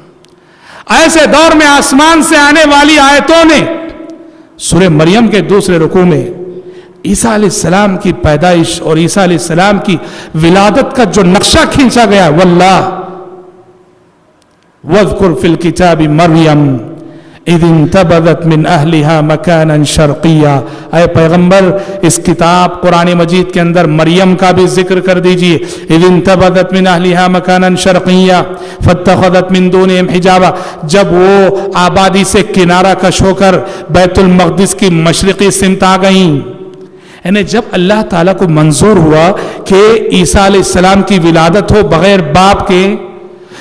ایسے دور میں آسمان سے آنے والی آیتوں نے سورہ مریم کے دوسرے رکوع میں عیسیٰ علیہ السلام کی پیدائش اور عیسیٰ علیہ السلام کی ولادت کا جو نقشہ کھینچا گیا، واللہ وَاذْكُرْ فِي الْكِتَابِ مَرْيَمْ اِذْ انْتَبَذَتْ مِنْ أَهْلِهَا مَكَانًا شَرْقِيًّا، اے پیغمبر اس کتاب قرآن مجید کے اندر مریم کا بھی ذکر کر دیجئے۔ اِذْ انْتَبَذَتْ مِنْ أَهْلِهَا مَكَانًا شَرْقِيًّا فَاتَّخَذَتْ مِنْ دُونِهِمْ حِجَابًا، جب وہ آبادی سے کنارہ کش ہو کر بیت المقدس کی مشرقی سمت آ گئیں، یعنی جب اللہ تعالیٰ کو منظور ہوا کہ عیسیٰ علیہ السلام کی ولادت ہو بغیر باپ کے،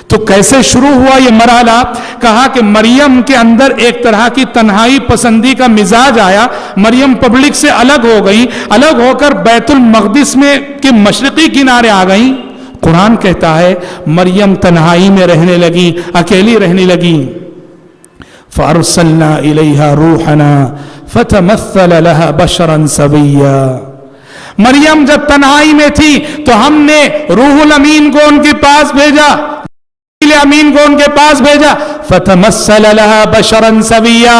تو کیسے شروع ہوا یہ مرحلہ؟ کہا کہ مریم کے اندر ایک طرح کی تنہائی پسندی کا مزاج آیا، مریم پبلک سے الگ ہو گئی، الگ ہو کر بیت المقدس میں کے مشرقی کنارے آ گئیں۔ قرآن کہتا ہے مریم تنہائی میں رہنے لگی، اکیلی رہنے لگی۔ فَأَرْسَلْنَا إِلَيْهَا رُوحَنَا فَتَمَثَّلَ لَهَا بَشَرًا سَوِيًّا، مریم جب تنہائی میں تھی تو ہم نے روح الامین کو ان کے پاس بھیجا، امین کو ان کے پاس بھیجا، فتمثل لها بشرا سویا،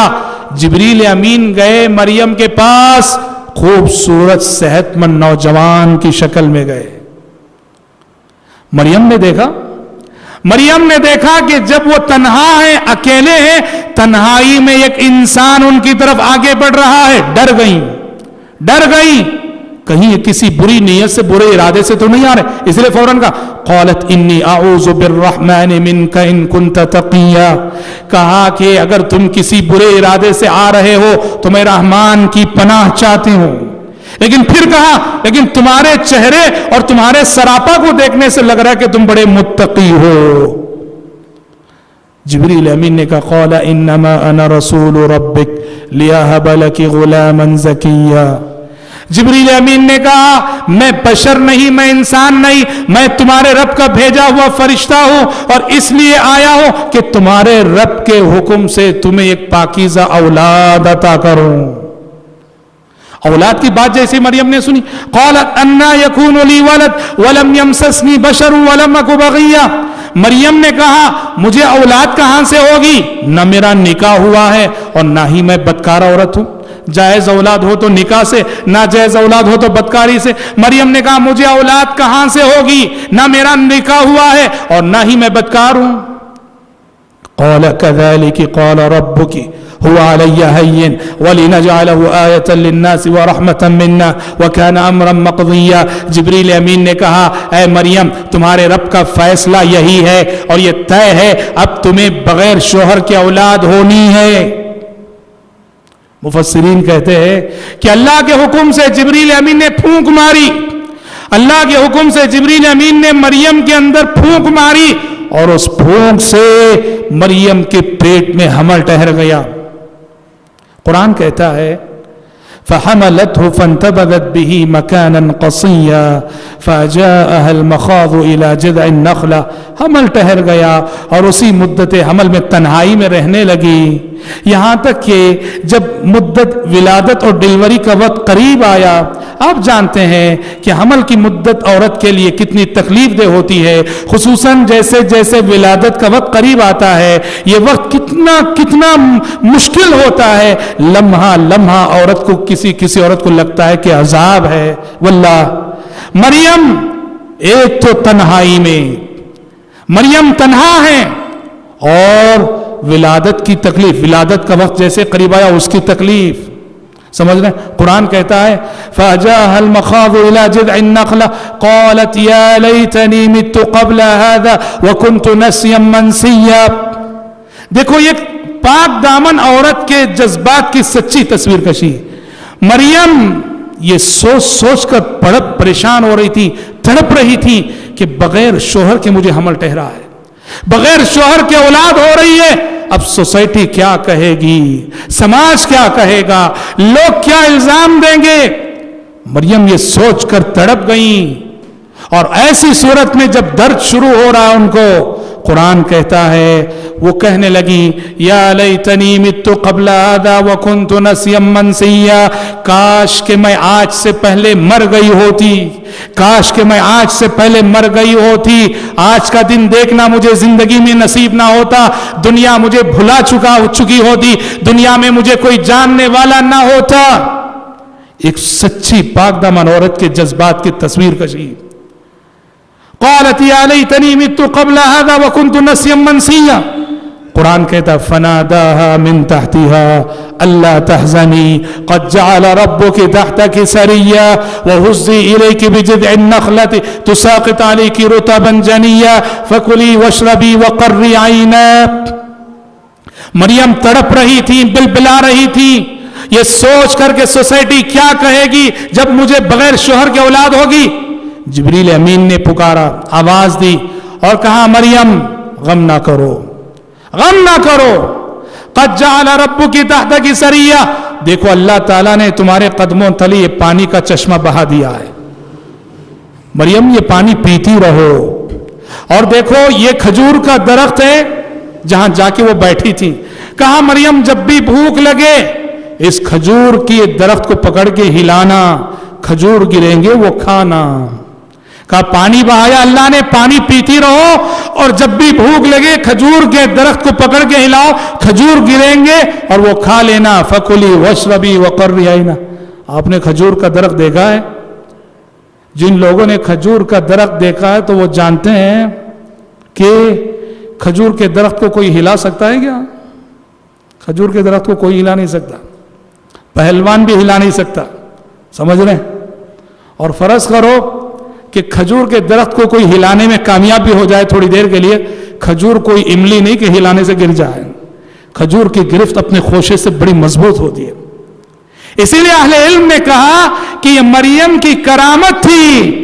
جبریل امین گئے مریم کے پاس، خوبصورت صحت مند نوجوان کی شکل میں گئے۔ مریم نے دیکھا کہ جب وہ تنہا ہیں، اکیلے ہیں، تنہائی میں ایک انسان ان کی طرف آگے بڑھ رہا ہے، ڈر گئیں کہیں یہ کسی بری نیت سے برے ارادے سے تو نہیں آ رہے، اس لیے فوراً کہا قالت انی اعوذ بالرحمن منک ان کنت تقیا، کہا کہ اگر تم کسی برے ارادے سے آ رہے ہو تو میں رحمان کی پناہ چاہتی ہوں، لیکن پھر کہا لیکن تمہارے چہرے اور تمہارے سراپا کو دیکھنے سے لگ رہا ہے کہ تم بڑے متقی ہو۔ جبریل امین نے کہا قال انما انا رسول ربک لیہب لک غلاما زکیا، جبریل امین نے کہا میں بشر نہیں، میں انسان نہیں، میں تمہارے رب کا بھیجا ہوا فرشتہ ہوں، اور اس لیے آیا ہوں کہ تمہارے رب کے حکم سے تمہیں ایک پاکیزہ اولاد عطا کروں۔ اولاد کی بات جیسے مریم نے سنی، قالت انا یکون لی ولد ولم یمسسنی بشر ولم اک بغیا، مریم نے کہا مجھے اولاد کہاں سے ہوگی، نہ میرا نکاح ہوا ہے اور نہ ہی میں بدکارہ عورت ہوں، جائز اولاد ہو تو نکاح سے، ناجائز اولاد ہو تو بدکاری سے۔ مریم نے کہا مجھے اولاد کہاں سے ہوگی، نہ میرا نکاح ہوا ہے اور نہ ہی میں بدکار ہوں۔ قال كذلك قال ربك هو علي هين ولنجعله آية للناس ورحمة منا وكان أمرا مقضيا، جبریل امین نے کہا اے مریم تمہارے رب کا فیصلہ یہی ہے اور یہ طے ہے، اب تمہیں بغیر شوہر کی اولاد ہونی ہے۔ مفسرین کہتے ہیں کہ اللہ کے حکم سے جبریل امین نے پھونک ماری، اللہ کے حکم سے جبریل امین نے مریم کے اندر پھونک ماری اور اس پھونک سے مریم کے پیٹ میں حمل ٹھہر گیا. قرآن کہتا ہے فحملته فانتبذت به مكانا قصيا فجاءها المخاض الى جذع النخلة. حمل ٹھہر گیا اور اسی مدت حمل میں تنہائی میں رہنے لگی، یہاں تک کہ جب مدت ولادت اور ڈیلیوری کا وقت قریب آیا. آپ جانتے ہیں کہ حمل کی مدت عورت کے لیے کتنی تکلیف دہ ہوتی ہے، خصوصاً جیسے جیسے ولادت کا وقت قریب آتا ہے یہ وقت کتنا مشکل ہوتا ہے. لمحہ لمحہ عورت کو کسی عورت کو لگتا ہے کہ عذاب ہے. واللہ مریم ایک تو تنہائی میں، مریم تنہا ہے، اور ولادت کی تکلیف، ولادت کا وقت جیسے قریب آیا اس کی تکلیف سمجھ رہے ہیں. قرآن کہتا ہے فَجَاءَهَا الْمَخَاضُ إِلَى جِذْعِ النَّخْلَةِ قَالَتْ يَا لَيْتَنِي مِتُّ قَبْلَ هَذَا وَكُنْتُ نَسْيًا مَنْسِيًّا. دیکھو یہ پاک دامن عورت کے جذبات کی سچی تصویر کشی. مریم یہ سوچ کر پریشان ہو رہی تھی، تڑپ رہی تھی کہ بغیر شوہر کے مجھے حمل ٹھہرا ہے، بغیر شوہر کے اولاد ہو رہی ہے. اب سوسائٹی کیا کہے گی، سماج کیا کہے گا، لوگ کیا الزام دیں گے. مریم یہ سوچ کر تڑپ گئیں، اور ایسی صورت میں جب درد شروع ہو رہا ان کو، قرآن کہتا ہے وہ کہنے لگی یا لیتنی مت قبل هذا وکنت نسیا منسیا. کاش کہ میں آج سے پہلے مر گئی ہوتی، کاش کہ میں آج سے پہلے مر گئی ہوتی، آج کا دن دیکھنا مجھے زندگی میں نصیب نہ ہوتا، دنیا مجھے بھلا چکی ہوتی، دنیا میں مجھے کوئی جاننے والا نہ ہوتا. ایک سچی پاک دامن عورت کے جذبات کی تصویر کشی. قالت یا لیتنی مت قبل هذا وکنت نسیا منسیا. قرآن کہتا فناداها من تحتها الا تحزنی قد جعل ربك تحتك سریا وهزي اليك بجذع النخلة تساقط عليك رطبا جنيا فكلي واشربي وقري عينا. مریم تڑپ رہی تھی، بلبلا رہی تھی، یہ سوچ کر کہ سوسائٹی کیا کہے گی جب مجھے بغیر شوہر کے اولاد ہوگی. جبریل امین نے پکارا، آواز دی اور کہا مریم غم نہ کرو، غم نہ کرو، قد جعل ربک تحتک سریا. دیکھو اللہ تعالیٰ نے تمہارے قدموں تلے یہ پانی کا چشمہ بہا دیا ہے، مریم یہ پانی پیتی رہو. اور دیکھو یہ کھجور کا درخت ہے جہاں جا کے وہ بیٹھی تھی. کہا مریم جب بھی بھوک لگے اس کھجور کی درخت کو پکڑ کے ہلانا، کھجور گریں گے وہ کھانا. کہا پانی بہایا اللہ نے، پانی پیتی رہو، اور جب بھی بھوک لگے کھجور کے درخت کو پکڑ کے ہلاؤ، کھجور گریں گے اور وہ کھا لینا. فکلی واشربی وقرری عینا. آپ نے کھجور کا درخت دیکھا ہے؟ جن لوگوں نے کھجور کا درخت دیکھا ہے تو وہ جانتے ہیں کہ کھجور کے درخت کو کوئی ہلا سکتا ہے کیا؟ کھجور کے درخت کو کوئی ہلا نہیں سکتا، پہلوان بھی ہلا نہیں سکتا. سمجھ رہے ہیں؟ اور فرض کرو کہ کھجور کے درخت کو کوئی ہلانے میں کامیاب بھی ہو جائے تھوڑی دیر کے لیے، کھجور کوئی املی نہیں کہ ہلانے سے گر جائے. کھجور کی گرفت اپنے خوشے سے بڑی مضبوط ہوتی ہے. اسی لیے اہل علم نے کہا کہ یہ مریم کی کرامت تھی،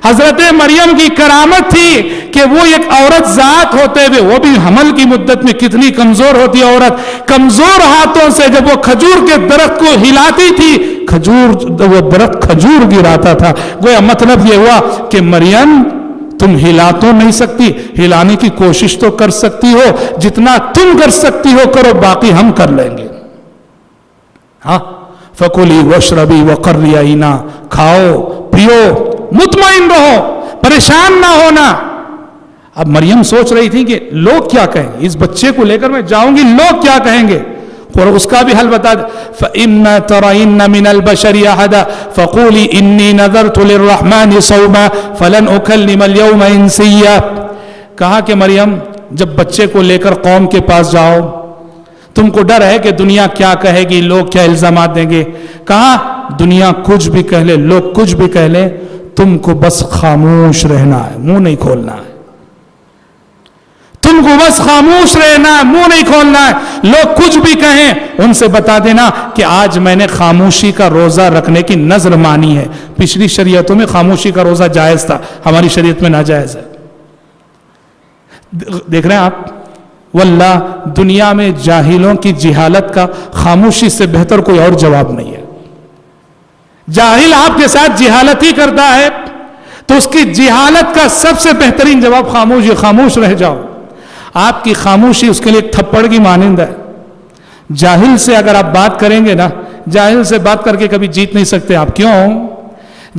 حضرت مریم کی کرامت تھی کہ وہ ایک عورت ذات ہوتے ہوئے، وہ بھی حمل کی مدت میں کتنی کمزور ہوتی ہے عورت، کمزور ہاتھوں سے جب وہ کھجور کے درخت کو ہلاتی تھی، وہ درخت کھجور گراتا تھا. گویا مطلب یہ ہوا کہ مریم تم ہلا تو نہیں سکتی، ہلانے کی کوشش تو کر سکتی ہو، جتنا تم کر سکتی ہو کرو، باقی ہم کر لیں گے. ہاں فکلی واشربی وقرری عینا. کھاؤ پیو، مطمئن رہو، پریشان نہ ہونا. اب مریم سوچ رہی تھی کہ لوگ کیا کہیں گے، اس بچے کو لے کر میں جاؤں گی، لوگ کیا کہیں گے. اور اس کا بھی حل بتا دے. فَإِمَّا تَرَيِنَّ مِنَ الْبَشَرِ أَحَدًا فَقُولِي إِنِّي نَذَرْتُ لِلرَّحْمَنِ صَوْمًا فَلَنْ أُكَلِّمَ الْيَوْمَ إِنسِيًّا. کہا کہ مریم جب بچے کو لے کر قوم کے پاس جاؤ، تم کو ڈر ہے کہ دنیا کیا کہے گی، لوگ کیا الزامات دیں گے. کہا دنیا کچھ بھی کہہ لے، لوگ کچھ بھی کہہ لے، تم کو بس خاموش رہنا ہے، منہ نہیں کھولنا ہے. تم کو بس خاموش رہنا ہے, منہ نہیں کھولنا ہے. لوگ کچھ بھی کہیں ان سے بتا دینا کہ آج میں نے خاموشی کا روزہ رکھنے کی نذر مانی ہے. پچھلی شریعتوں میں خاموشی کا روزہ جائز تھا, ہماری شریعت میں ناجائز ہے. دیکھ رہے ہیں آپ, واللہ دنیا میں جاہلوں کی جہالت کا خاموشی سے بہتر کوئی اور جواب نہیں ہے. جاہل آپ کے ساتھ جہالت ہی کرتا ہے تو اس کی جہالت کا سب سے بہترین جواب خاموش رہ جاؤ. آپ کی خاموشی اس کے لیے ایک تھپڑ کی مانند ہے. جاہل سے اگر آپ بات کریں گے نا, جاہل سے بات کر کے کبھی جیت نہیں سکتے آپ. کیوں؟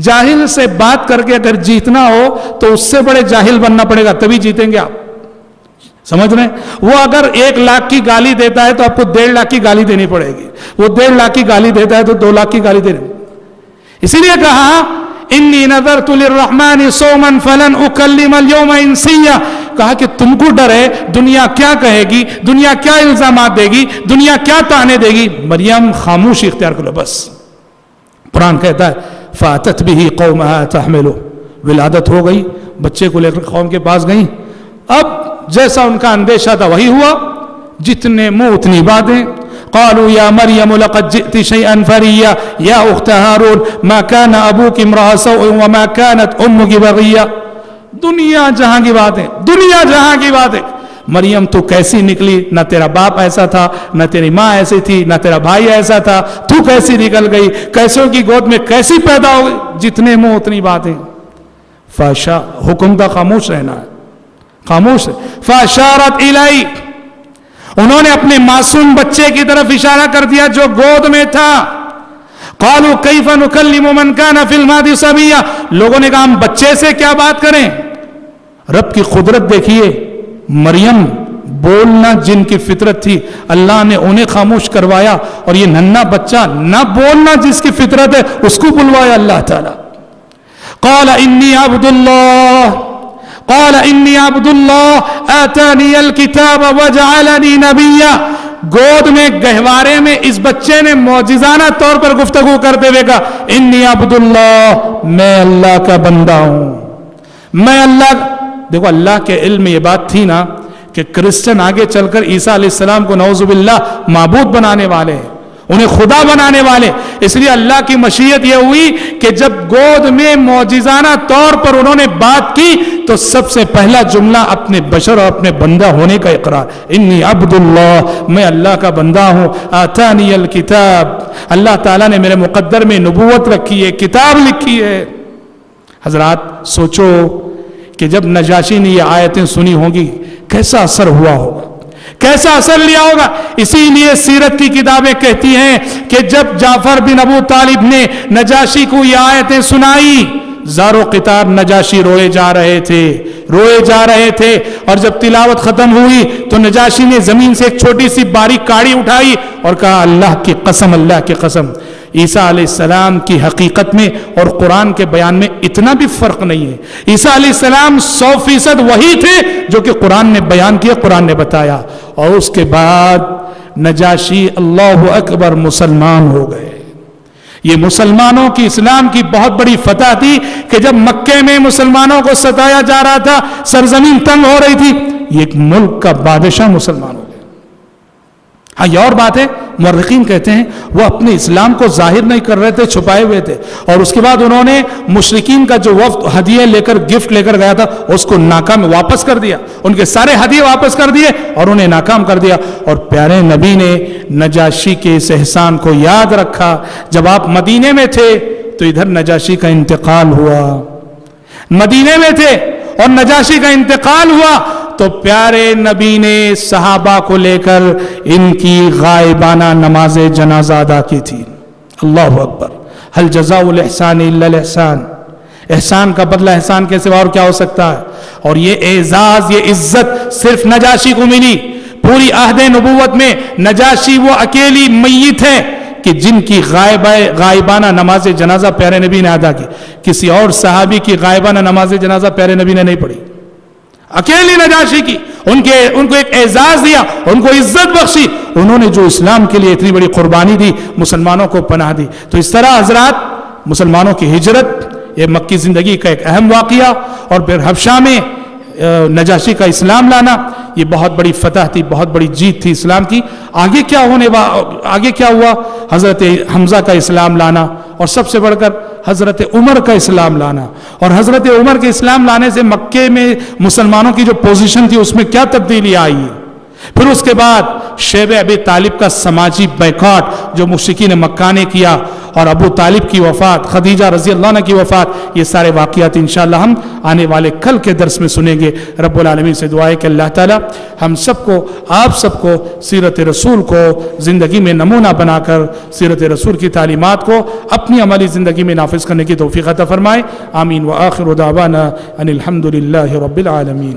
جاہل سے بات کر کے اگر جیتنا ہو تو اس سے بڑے جاہل بننا پڑے گا, تبھی جیتیں گے آپ. سمجھ رہے ہیں؟ وہ اگر 1 لاکھ کی گالی دیتا ہے تو آپ کو 1.5 لاکھ کی گالی دینی پڑے گی. وہ 1.5 لاکھ کی گالی دیتا ہے تو 2 لاکھ کی گالی دینی. اسی لیے کہا انی نذرت للرحمن صوما فلن اکلم اليوم انسیا. کہا کہ تم کو ڈر ہے دنیا کیا کہے گی, دنیا کیا الزامات دے گی, دنیا کیا طعنے دے گی. مریم خاموشی اختیار کرو بس. قرآن کہتا ہے فاتت به قومها تحملو, ولادت ہو گئی, بچے کو لے کر قوم کے پاس گئی. اب جیسا ان کا اندیشہ تھا وہی ہوا, جتنے منہ اتنی باتیں. قالوا یا مریم لقد جئت شیئا فریا یا اخت ہارون ما كان ابوک امرأ سوء وما كانت امک بغیا. دنیا جہاں کی باتیں, دنیا جہاں کی باتیں. مریم تو کیسی نکلی, نہ تیرا باپ ایسا تھا, نہ تیری ماں ایسی تھی, نہ تیرا بھائی ایسا تھا, تو کیسی نکل گئی, کیسوں کی گود میں کیسی پیدا ہو گئی. جتنے منہ اتنی باتیں. فاشا, حکم کا خاموش رہنا ہے, خاموش. فاشارت الی, انہوں نے اپنے معصوم بچے کی طرف اشارہ کر دیا جو گود میں تھا. قالوا کیف نکلم من کان فی المہد صبیا, لوگوں نے کہا ہم بچے سے کیا بات کریں. رب کی قدرت دیکھیے, مریم بولنا جن کی فطرت تھی اللہ نے انہیں خاموش کروایا, اور یہ ننھا بچہ نہ بولنا جس کی فطرت ہے اس کو بلوایا اللہ تعالی. قال انی عبد اللہ, قال انی عبد اللہ آتانی الکتاب وجعلنی نبیا. گود میں گہوارے میں اس بچے نے معجزانہ طور پر گفتگو کرتے ہوئے کہا انی عبد اللہ, میں اللہ کا بندہ ہوں, میں اللہ. دیکھو اللہ کے علم میں یہ بات تھی نا کہ کرسچن آگے چل کر عیسیٰ علیہ السلام کو نعوذ باللہ معبود بنانے والے ہیں, انہیں خدا بنانے والے. اس لیے اللہ کی مشیت یہ ہوئی کہ جب گود میں معجزانہ طور پر انہوں نے بات کی تو سب سے پہلا جملہ اپنے بشر اور اپنے بندہ ہونے کا اقرار, انی عبد اللہ, میں اللہ کا بندہ ہوں. آتانی الکتاب, اللہ تعالیٰ نے میرے مقدر میں نبوت رکھی ہے, کتاب لکھی ہے. حضرات سوچو کہ جب نجاشی نے یہ آیتیں سنی ہوں گی کیسا اثر ہوا ہوگا, کیسا اثر لیا ہوگا. اسی لیے سیرت کی کتابیں کہتی ہیں کہ جب جعفر بن ابو طالب نے نجاشی کو یہ آیتیں سنائی, زار و قطار نجاشی روئے جا رہے تھے, روئے جا رہے تھے. اور جب تلاوت ختم ہوئی تو نجاشی نے زمین سے ایک چھوٹی سی باریک کاڑی اٹھائی اور کہا اللہ کی قسم, اللہ کی قسم, عیسیٰ علیہ السلام کی حقیقت میں اور قرآن کے بیان میں اتنا بھی فرق نہیں ہے. عیسیٰ علیہ السلام 100% وہی تھے جو کہ قرآن نے بیان کیا, قرآن نے بتایا. اور اس کے بعد نجاشی اللہ اکبر مسلمان ہو گئے. یہ مسلمانوں کی, اسلام کی بہت بڑی فتح تھی کہ جب مکے میں مسلمانوں کو ستایا جا رہا تھا, سرزمین تنگ ہو رہی تھی, یہ ایک ملک کا بادشاہ مسلمان ہو گیا. ہاں یہ اور بات ہے, مورخین کہتے ہیں وہ اپنے اسلام کو ظاہر نہیں کر رہے تھے, چھپائے ہوئے تھے. اور اس کے بعد انہوں نے مشرکین کا جو وفد ہدیے لے کر, گفٹ لے کر گیا تھا, اس کو ناکام واپس کر دیا, ان کے سارے ہدیے واپس کر دیے اور انہیں ناکام کر دیا. اور پیارے نبی نے نجاشی کے اس احسان کو یاد رکھا. جب آپ مدینے میں تھے تو ادھر نجاشی کا انتقال ہوا, مدینے میں تھے اور نجاشی کا انتقال ہوا تو پیارے نبی نے صحابہ کو لے کر ان کی غائبانہ نماز جنازہ ادا کی تھی. اللہ اکبر. هل جزاء الاحسان الا الاحسان, احسان کا بدلہ احسان کے سوا اور کیا ہو سکتا ہے. اور یہ اعزاز, یہ عزت صرف نجاشی کو ملی. پوری عہد نبوت میں نجاشی وہ اکیلی میت ہے کہ جن کی غائبانہ نماز جنازہ پیارے نبی نے ادا کی. کسی اور صحابی کی غائبانہ نماز جنازہ پیارے نبی نے نہیں پڑھی, اکیلی نجاشی کی. ان کو ایک اعزاز دیا, ان کو عزت بخشی, انہوں نے جو اسلام کے لیے اتنی بڑی قربانی دی, مسلمانوں کو پناہ دی. تو اس طرح حضرات مسلمانوں کی ہجرت یہ مکی زندگی کا ایک اہم واقعہ. اور پھر حبشہ میں نجاشی کا اسلام لانا یہ بہت بڑی فتح تھی، بہت بڑی جیت تھی اسلام کی۔ آگے کیا ہوا؟ حضرت حمزہ کا اسلام لانا، اور سب سے بڑھ کر حضرت عمر کا اسلام لانا، اور حضرت عمر کے اسلام لانے سے مکے میں مسلمانوں کی جو پوزیشن تھی اس میں کیا تبدیلی آئی ہے۔ پھر اس کے بعد شیب ابی طالب کا سماجی بیکاٹ جو مشرکین مکہ نے کیا، اور ابو طالب کی وفات، خدیجہ رضی اللہ عنہ کی وفات، یہ سارے واقعات انشاءاللہ ہم آنے والے کل کے درس میں سنیں گے۔ رب العالمین سے دعا ہے کہ اللہ تعالی ہم سب کو، آپ سب کو سیرت رسول کو زندگی میں نمونہ بنا کر سیرت رسول کی تعلیمات کو اپنی عملی زندگی میں نافذ کرنے کی توفیق عطا فرمائے۔ آمین۔ وآخر دعوانا ان الحمد للہ رب العالمین۔